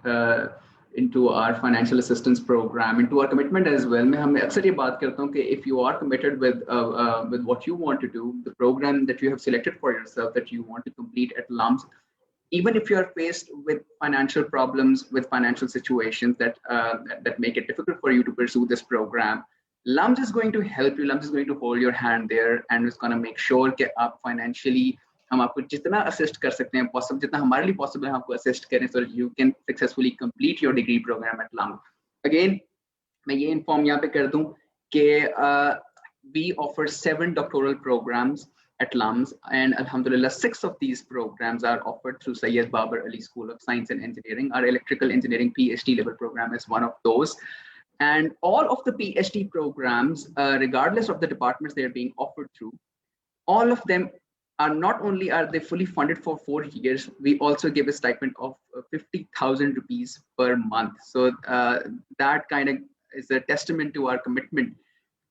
into our financial assistance program, into our commitment as well. मैं हमें अक्सर ये बात करता हूँ कि if you are committed with what you want to do, the program that you have selected for yourself that you want to complete at LUMS, even if you are faced with financial problems, with financial situations that make it difficult for you to pursue this program, LUMS is going to help you. LUMS is going to hold your hand there and is going to make sure कि आप financially हम आपको जितना assist कर सकते हैं possible, जितना हमारे लिए possible है आपको assist करें so that you can successfully complete your degree program at LUMS. Again, मैं ये inform यहाँ पे कर दूँ कि we offer 7 doctoral programs at LUMS, and alhamdulillah 6 of these programs are offered through Sayyid Babar Ali School of Science and Engineering. Our electrical engineering PhD level program is one of those. And all of the PhD programs, regardless of the departments they are being offered through, all of them are not only are they fully funded for 4 years, we also give a stipend of 50,000 rupees per month. So that kind of is a testament to our commitment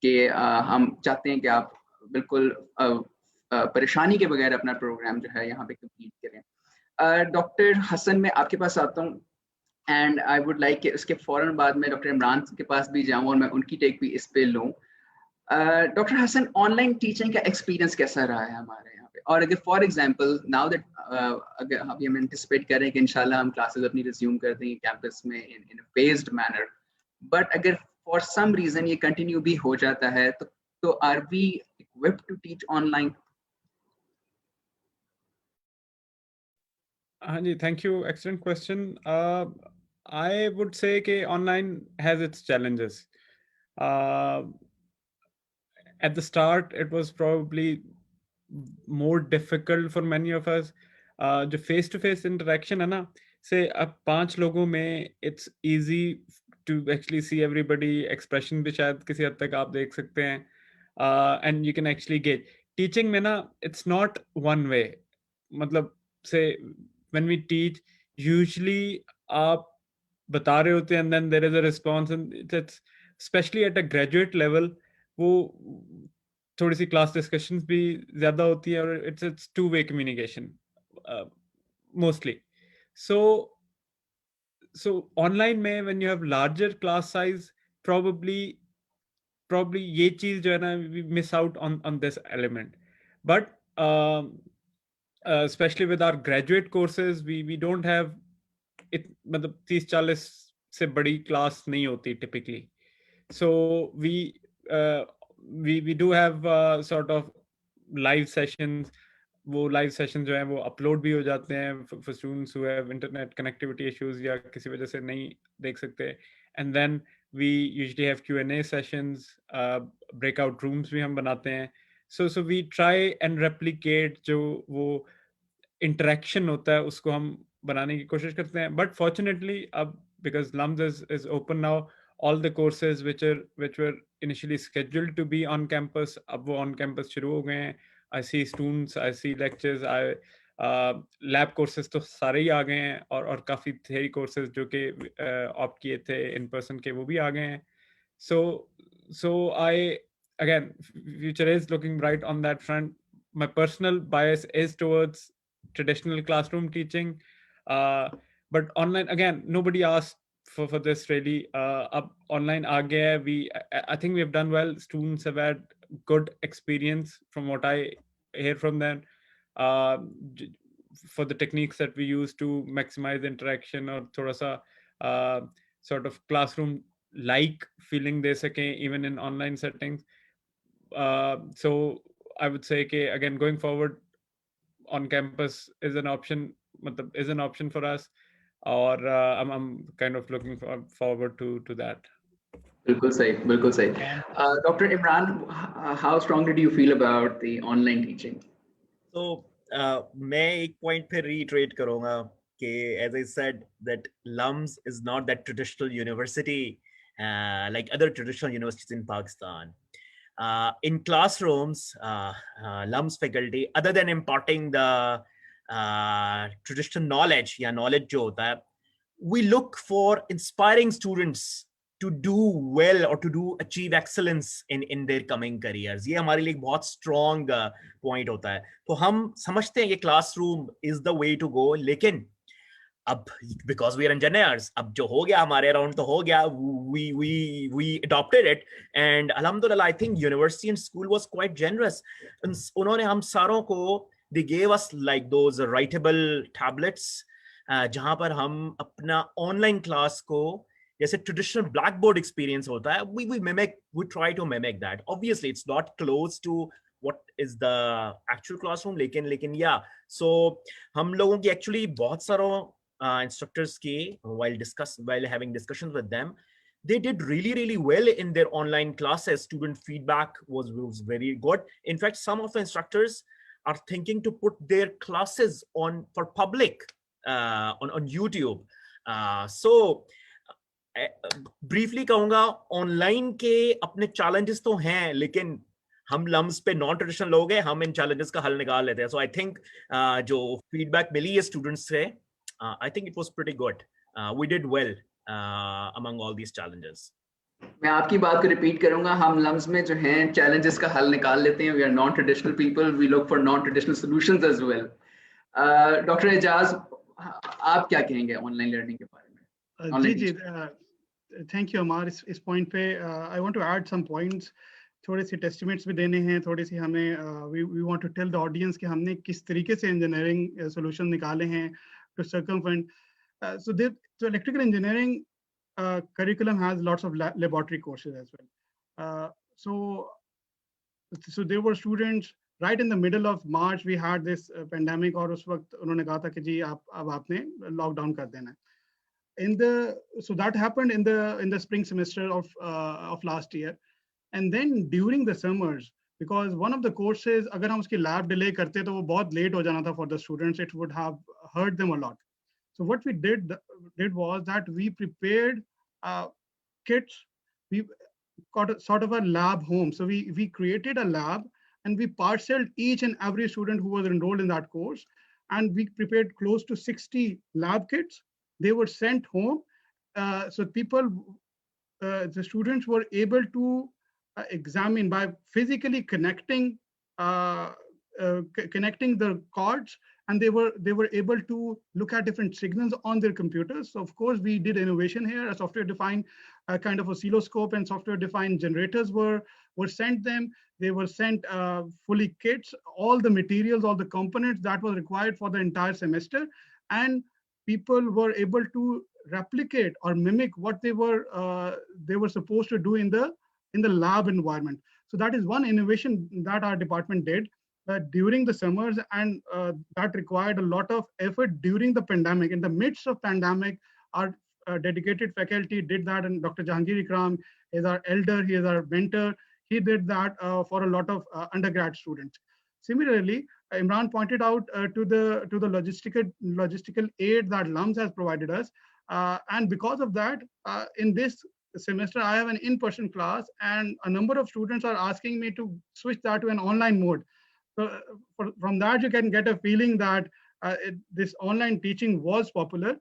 कि हम चाहते हैं कि आप बिल्कुल परेशानी के बगैर अपना प्रोग्राम जो है यहाँ पे कंप्लीट करें. डॉक्टर हसन, मैं आपके पास आता हूँ एंड आई वुड लाइक कि उसके फौरन बाद में डॉक्टर इमरान के पास भी जाऊँ और मैं उनकी टेक भी इस पे लूँ. डॉक्टर हसन, ऑनलाइन टीचिंग का एक्सपीरियंस कैसा रहा है हमारे यहाँ पे? और अगर फॉर एग्जांपल नाउ दैट अगर अभी हम एंटिसिपेट कर रहे हैं कि इंशाल्लाह हम क्लासेस अपनी रिज्यूम कर देंगे कैंपस में in a phased manner, but अगर फॉर सम रीजन ये कंटिन्यू भी हो जाता है तो are we equipped to teach online? हाँ जी, thank you. Excellent question. I would say कि online has its challenges. At the start, it was probably more difficult for many of us. जो face-to-face interaction है ना, से अब 5 लोगों में it's easy to actually see everybody. Expression भी शायद किसी हद तक आप देख सकते हैं, and you can actually gauge. Teaching में ना, it's not one way. मतलब say when we teach, usually आप बता रहे होते हैं and then there is a response, and it's especially at a graduate level वो थोड़ी सी class discussions भी ज़्यादा होती है और it's two-way communication mostly. So online में when you have larger class size, probably ये चीज़ जो है ना, we miss out on this element. But especially with our graduate courses, we don't have it, मतलब 30-40 से बड़ी class नहीं होती typically. So we do have sort of live sessions. वो live sessions जो हैं वो upload भी हो जाते हैं for students who have internet connectivity issues या किसी वजह से नहीं देख सकते. And then we usually have Q&A sessions, breakout rooms भी हम बनाते हैं. So we try and replicate जो वो interaction होता है उसको हम बनाने की कोशिश करते हैं. But fortunately अब because LUMS is open now, all the courses which were initially scheduled to be on campus, अब वो on campus शुरू हो गए हैं. I see students, I see lectures, lab courses तो सारे ही आ गए हैं और काफ़ी theory courses जो कि opt किए थे in person के वो भी आ गए हैं. So I, again, future is looking bright on that front. My personal bias is towards traditional classroom teaching, but online, again, nobody asked for this really. Up online aa gaya hai. I think we have done well. Students have had good experience from what I hear from them, for the techniques that we use to maximize interaction or thoda sa sort of classroom like feeling de sake even in online settings. So I would say कि again going forward on campus is an option for us, or I'm kind of looking forward to that. बिल्कुल सही. Dr. Imran, how strongly do you feel about the online teaching? So मैं एक point पे reiterate करूँगा कि as I said that LUMS is not that traditional university like other traditional universities in Pakistan. In classrooms, LUMS faculty, other than imparting the traditional knowledge, knowledge जो होता है, we look for inspiring students to do well or to achieve excellence in their coming careers. ये हमारे लिए एक बहुत strong point होता है. तो हम समझते हैं कि classroom is the way to go, लेकिन अब because we are engineers, अब जो हो गया हमारे अराउंड तो हो गया, we adopted it, and alhamdulillah I think university and school was quite generous. उन्होंने हम सारों को, they gave us like those writable tablets, जहां पर हम अपना ऑनलाइन क्लास को जैसे ट्रेडिशनल ब्लैक बोर्ड एक्सपीरियंस होता है, we try to mimic that. Obviously it's not close to what is the actual classroom, लेकिन yeah, so हम लोगों की actually बहुत सारों instructors के while having discussions with them, they did really well in their online classes. Student feedback was very good. In fact, some of the instructors are thinking to put their classes on for public on YouTube. So briefly कहूँगा, online के अपने challenges तो हैं, लेकिन हम lumps पे non traditional लोग हैं, हम इन चैलेंजेस का हल निकाल लेते हैं. सो आई थिंक जो फीडबैक मिली है स्टूडेंट्स से, I think it was pretty good. We did well among all these challenges. मैं आपकी बात को रिपीट करूंगा, हम लम्स में जो हैं चैलेंजेस का हल निकाल लेते हैं. We are non traditional people, we look for non traditional solutions as well. Doctor Ejaz, आप क्या कहेंगे ऑनलाइन लर्निंग के बारे में? जी, थैंक यू अमार. इस पॉइंट पे I want to add some points. थोड़े से टेस्टिमेंट्स भी देने हैं, थोड़ी सी हमें we want to tell the audience कि हमने किस तरीके से इंजीनियरिंग सॉल्यूशन निकाले हैं to circumvent. So electrical engineering curriculum has lots of laboratory courses as well. So there were students right in the middle of March. We had this pandemic, और उस वक्त उन्होंने कहा था कि जी अब आपने लॉकडाउन कर देना है. So that happened in the spring semester of last year. And then during the summers, because one of the courses, अगर हम उसकी lab delay करते तो वो बहुत late हो जाना था for the students, it would have hurt them a lot. So what we did was that we prepared kits. We got a sort of a lab home. So we created a lab and we parceled each and every student who was enrolled in that course. And we prepared close to 60 lab kits. They were sent home. So the students were able to examine by physically connecting the cords, and they were able to look at different signals on their computers. So of course we did innovation here. A software-defined kind of oscilloscope and software-defined generators were sent them. They were sent fully kits, all the materials, all the components that was required for the entire semester, and people were able to replicate or mimic what they were supposed to do in the lab environment. So that is one innovation that our department did during the summers, and that required a lot of effort during the pandemic. In the midst of pandemic, our dedicated faculty did that, and Dr. Jahangir Ikram is our elder, he is our mentor. He did that for a lot of undergrad students. Similarly, Imran pointed out to the logistical aid that LUMS has provided us, and because of that, in this semester, I have an in-person class, and a number of students are asking me to switch that to an online mode. So from that, you can get a feeling that this online teaching was popular.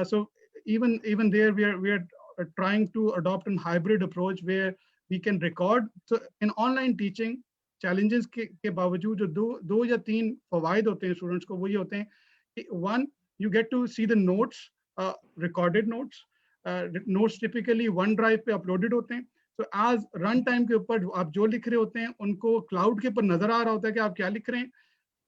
So even there, we are trying to adopt a hybrid approach where we can record. So in online teaching, challenges के बावजूद जो दो या तीन फवायद होते हैं students को, वो ये होते हैं. One, you get to see the notes, recorded notes. Notes typically OneDrive पे uploaded होते हैं. So as run time के ऊपर आप जो लिख रहे होते हैं उनको cloud के ऊपर नजर आ रहा होता है कि आप क्या लिख रहे हैं.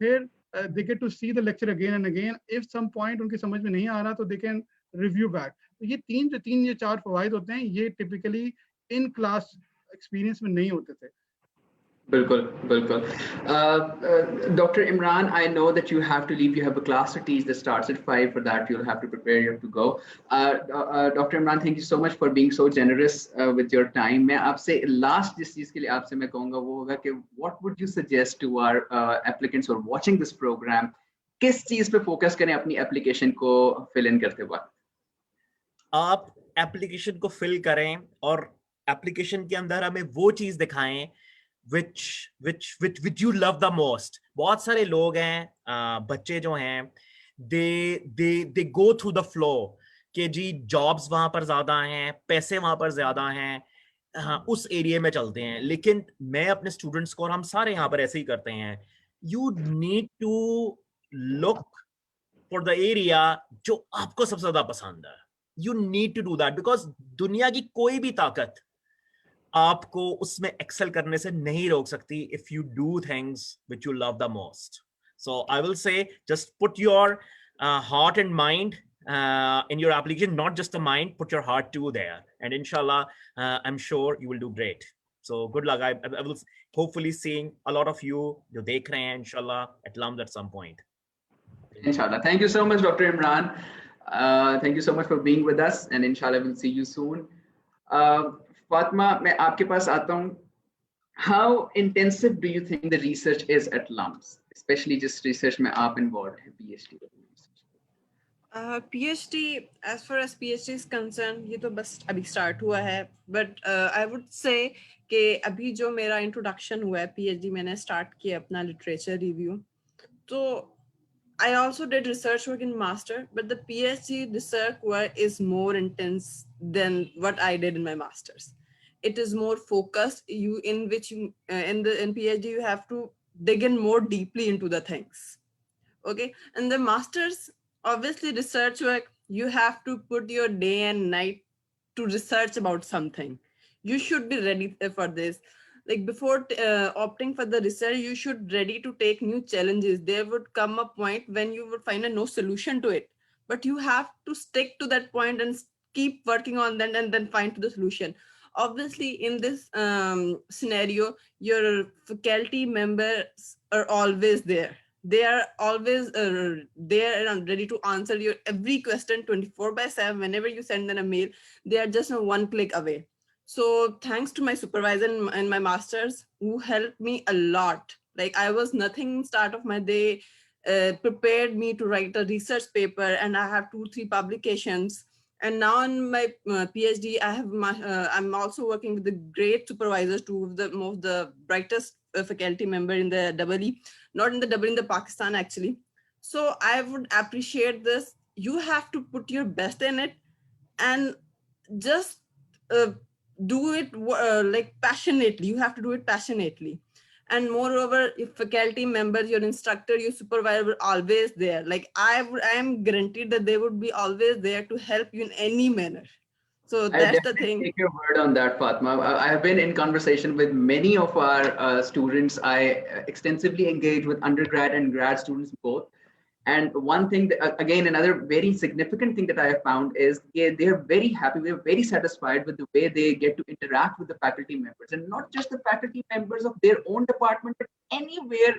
फिर they get to see the lecture again and again. If some point उनकी समझ में नहीं आ रहा तो they can review back. तो ये तीन या चार फवायद होते हैं, ये typically in class experience में नहीं होते थे. बिल्कुल बिल्कुल. Dr. Imran, I know that you have to leave. You have a class to teach that starts at 5. For that, you'll have to prepare. You have to go. Dr. Imran, thank you so much for being so generous with your time. मैं आपसे last जिस चीज़ के लिए आपसे मैं कहूँगा वो होगा कि what would you suggest to our applicants who are watching this program? किस चीज़ पे focus करें अपनी application को fill in करते वक्त? आप application को fill करें और application के अंदर हमें वो चीज़ दिखाएं which you love the most. बहुत सारे लोग हैं, बच्चे जो हैं, they go through the flow कि जी jobs वहां पर ज्यादा हैं, पैसे वहां पर ज्यादा हैं, उस एरिया में चलते हैं. लेकिन मैं अपने स्टूडेंट्स को, और हम सारे यहाँ पर ऐसे ही करते हैं, you need to look for the area जो आपको सबसे ज़्यादा पसंद है. You need to do that because दुनिया की कोई भी ताकत आपको उसमें excel करने से नहीं रोक सकती if you do things which you love the most. So I will say just put your heart and mind in your application, not just the mind, put your heart too there. And inshallah, I'm sure you will do great. So good luck. I will hopefully seeing a lot of you, जो देख रहे हैं, inshallah, at LUMS at some point. Inshallah. Thank you so much, Dr. Imran. Thank you so much for being with us, and inshallah we'll see you soon. Fatma, मैं आपके पास आता हूँ. How intensive do you think the research is at LUMS, especially just research में आप involved हैं PhD? PhD, as far as PhD is concerned, ये तो बस अभी start हुआ है. But I would say कि अभी जो मेरा introduction हुआ है PhD मैंने start किया अपना literature review. तो I also did research work in master, but the PhD research work is more intense than what I did in my masters. It is more focused. In PhD you have to dig in more deeply into the things. Okay, and the masters, obviously research work, you have to put your day and night to research about something. You should be ready for this. Like before opting for the research, you should ready to take new challenges. There would come a point when you would find no solution to it, but you have to stick to that point and keep working on that and then find the solution. Obviously, in this scenario, your faculty members are always there. They are always there and ready to answer your every question 24/7. Whenever you send them a mail, they are just one click away. So thanks to my supervisor and my masters who helped me a lot. Like I was nothing start of my day, prepared me to write a research paper, and I have 2-3 publications. And now in my PhD, I'm also working with the great supervisors, two of the brightest faculty member in the EE, not in the EE, in the Pakistan actually. So I would appreciate this. You have to put your best in it and just do it like passionately. You have to do it passionately. And moreover, if faculty members, your instructor, your supervisor were always there, like I am guaranteed that they would be always there to help you in any manner. So that's the thing. Take your word on that, Fatma. I have been in conversation with many of our students. I extensively engage with undergrad and grad students both. And one thing, that, again, another very significant thing that I have found is they are very happy, they're very satisfied with the way they get to interact with the faculty members, and not just the faculty members of their own department, but anywhere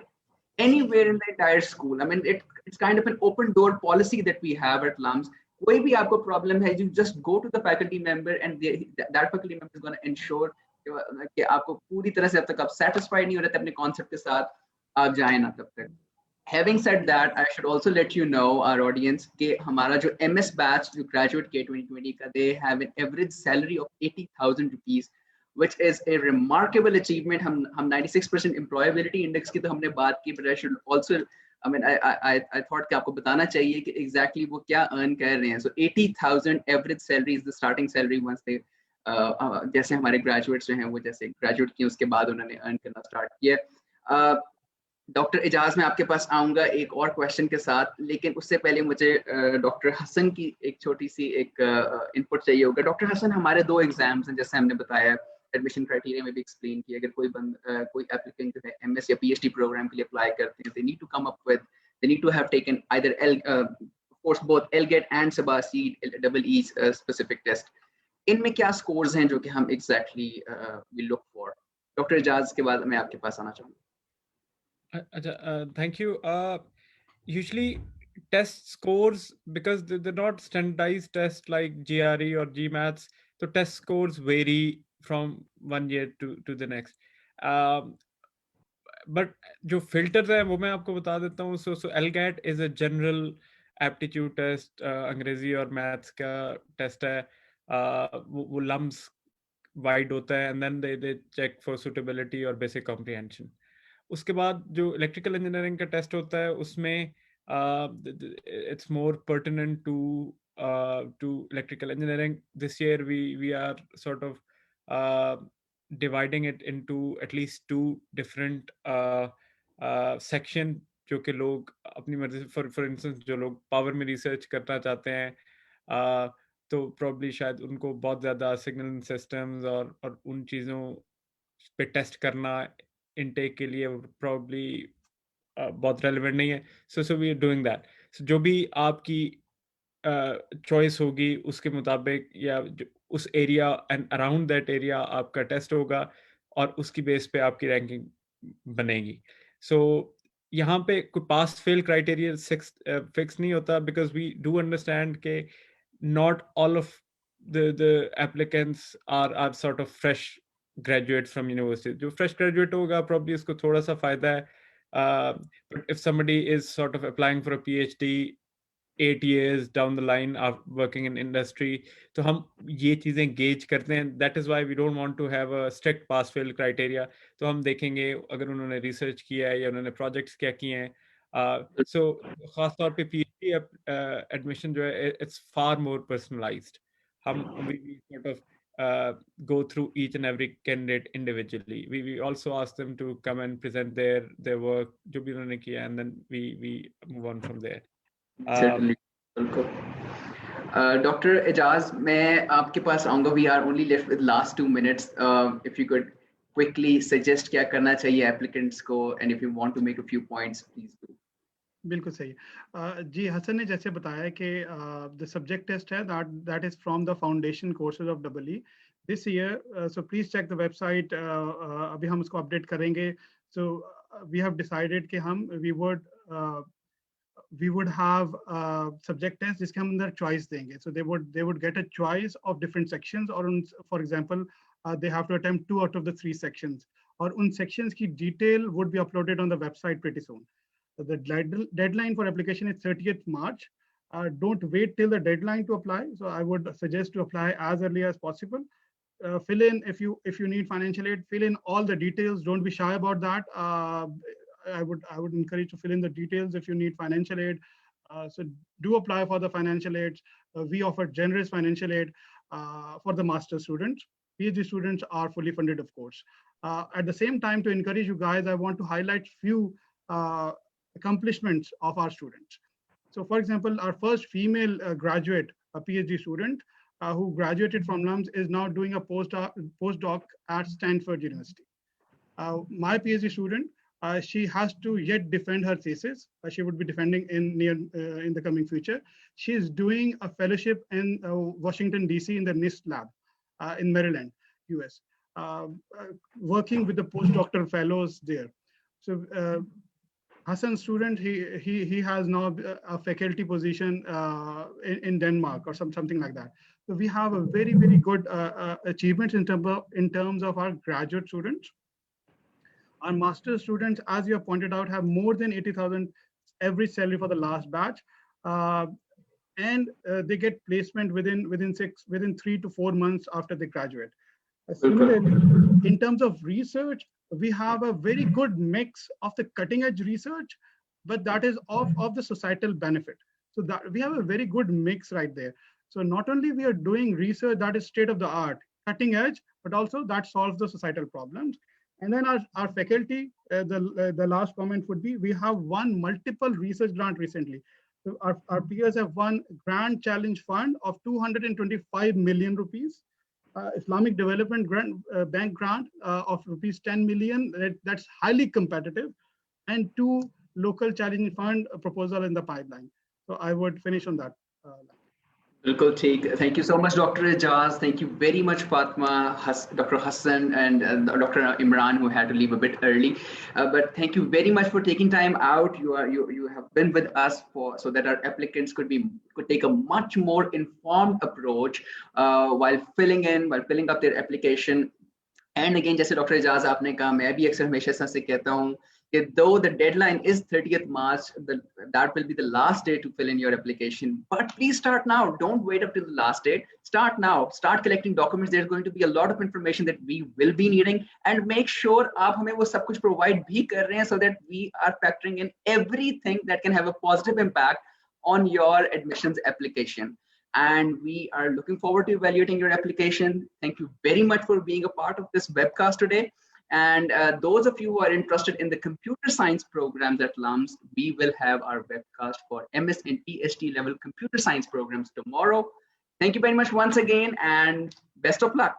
in the entire school. I mean, it's kind of an open door policy that we have at LUMS. कोई भी आपको problem है, you just go to the faculty member and that faculty member is going to ensure कि आपको पूरी तरह से अब तक आप satisfied नहीं हो रहे थे अपने concept के साथ, आप जाए ना तब तक. Having said that, I should also let you know, our audience, कि हमारा जो MS batch, जो graduate K 2020 का, they have an average salary of 80,000 rupees, which is a remarkable achievement. हम 96% employability index की तो हमने बात की, but I should also, I mean, I thought कि आपको बताना चाहिए कि exactly वो क्या earn कर रहे हैं. So 80,000 average salary is the starting salary once they, जैसे हमारे graduates जो हैं वो जैसे graduate किए उसके बाद उन्होंने earn करना start किया. डॉक्टर एजाज मैं आपके पास आऊंगा एक और क्वेश्चन के साथ, लेकिन उससे पहले मुझे डॉक्टर हसन की एक छोटी सी एक इनपुट चाहिए होगा. डॉक्टर हसन, हमारे 2 एग्जाम्स हैं जैसे हमने बताया, एडमिशन क्राइटेरिया में भी एक्सप्लेन किया. अगर कोई एप्लीकेंट जो है एमएस या पीएचडी प्रोग्राम के लिए अप्लाई करते हैं, they need to have taken either of course both LGAT and SABASI EE specific test. इनमें क्या स्कोर्स हैं जो कि हम exactly we look for? Doctor Ejaz के बाद मैं आपके पास आना चाहूंगा. Thank you. Usually test scores, because they're not standardized tests like GRE or GMATs, so test scores vary from one year to the next. But जो filters है वो मैं आपको बता देता हूँ. So LGAT is a general aptitude test, अंग्रेजी और maths का test है. वो LUMS wide होता है, and then they check for suitability और basic comprehension. उसके बाद जो इलेक्ट्रिकल इंजीनियरिंग का टेस्ट होता है उसमें it's more pertinent to electrical engineering. This year we are sort of dividing it into at least 2 different section. जो कि लोग अपनी मर्जी से फॉर इंस्टेंस जो लोग पावर में रिसर्च करना चाहते हैं तो प्रॉब्ली शायद उनको बहुत ज़्यादा सिग्नल सिस्टम्स और उन चीज़ों पे टेस्ट करना इनटेक के लिए प्रॉब्ली बहुत रेलिवेंट नहीं है. So we are doing that. So जो भी आपकी चॉइस होगी उसके मुताबिक या उस area and around that area आपका टेस्ट होगा और उसकी बेस पे आपकी रैंकिंग बनेगी. सो यहाँ पे कोई पास फेल क्राइटेरिया फिक्स नहीं होता बिकॉज वी डू अंडरस्टैंड के not all of the applicants are sort of fresh graduates from university. जो fresh graduate होगा probably इसको थोड़ा सा फायदा है. But if somebody is sort of applying for a PhD 8 years down the line of working in industry, तो हम ये चीज़ें gauge करते हैं. That is why we don't want to have a strict pass fail criteria. तो हम देखेंगे अगर उन्होंने research किया है या उन्होंने projects क्या किए हैं. So खास तौर पे PhD admission जो है it's far more personalized. We sort of go through each and every candidate individually. We also ask them to come and present their work जो भी उन्होंने किया and then we move on from there. Certainly. Dr. Ijaz, मैं आपके पास आऊँगा. We are only left with last 2 minutes. If you could quickly suggest क्या करना चाहिए applicants को, and if you want to make a few points, please do. बिल्कुल सही. जी हसन ने जैसे बताया कि the subject test है that is from the foundation courses of EE this year. So please check the website. अभी हम उसको update करेंगे. So we have decided कि हम we would have subject test जिसके हम अंदर choice देंगे. So they would get a choice of different sections, or for example they have to attempt 2 out of the 3 sections, और उन sections की detail would be uploaded on the website pretty soon. So the deadline for application is 30th March. Don't wait till the deadline to apply. So I would suggest to apply as early as possible. Fill in if you need financial aid. Fill in all the details. Don't be shy about that. I would encourage to fill in the details if you need financial aid. So do apply for the financial aid. We offer generous financial aid for the master students. PhD students are fully funded, of course. At the same time, to encourage you guys, I want to highlight few accomplishments of our students. So for example, our first female graduate, a PhD student who graduated from LUMS, is now doing a postdoc at Stanford University. My PhD student, she has to yet defend her thesis. She would be defending in the coming future. She is doing a fellowship in Washington, DC in the NIST lab in Maryland, US, working with the postdoctoral fellows there. So Hassan's student, he has now a faculty position in Denmark or something like that. So we have a very, very good achievements in terms of our graduate students. Our master students, as you have pointed out, have more than 80,000 average salary for the last batch, and they get placement within 3 to 4 months after they graduate. Similarly, in terms of research, we have a very good mix of the cutting edge research, but that is of the societal benefit. So that we have a very good mix right there. So not only we are doing research that is state of the art, cutting edge, but also that solves the societal problems. And then our faculty, the last comment would be, we have won multiple research grants recently. So our peers have won Grand Challenge Fund of 225 million rupees. Islamic Development Bank grant of rupees 10 million, that's highly competitive, and 2 local challenge fund proposal in the pipeline. So I would finish on that. Thank you so much, Dr. Ijaz. Thank you very much, Fatma, Dr. Hassan, and Dr. Imran, who had to leave a bit early. But thank you very much for taking time out. You have been with us so that our applicants could take a much more informed approach while filling up their application. And again, जैसे Dr. Ijaz आपने कहा, मैं भी अक्सर हमेशा से कहता हूँ, though the deadline is 30th March, that will be the last day to fill in your application. But please start now. Don't wait up till the last date. Start now. Start collecting documents. There's going to be a lot of information that we will be needing, and make sure आप हमें वो सब कुछ provide भी कर रहे हैं, so that we are factoring in everything that can have a positive impact on your admissions application. And we are looking forward to evaluating your application. Thank you very much for being a part of this webcast today. And those of you who are interested in the computer science programs at LUMS, we will have our webcast for MS and PhD level computer science programs tomorrow. Thank you very much once again, and best of luck.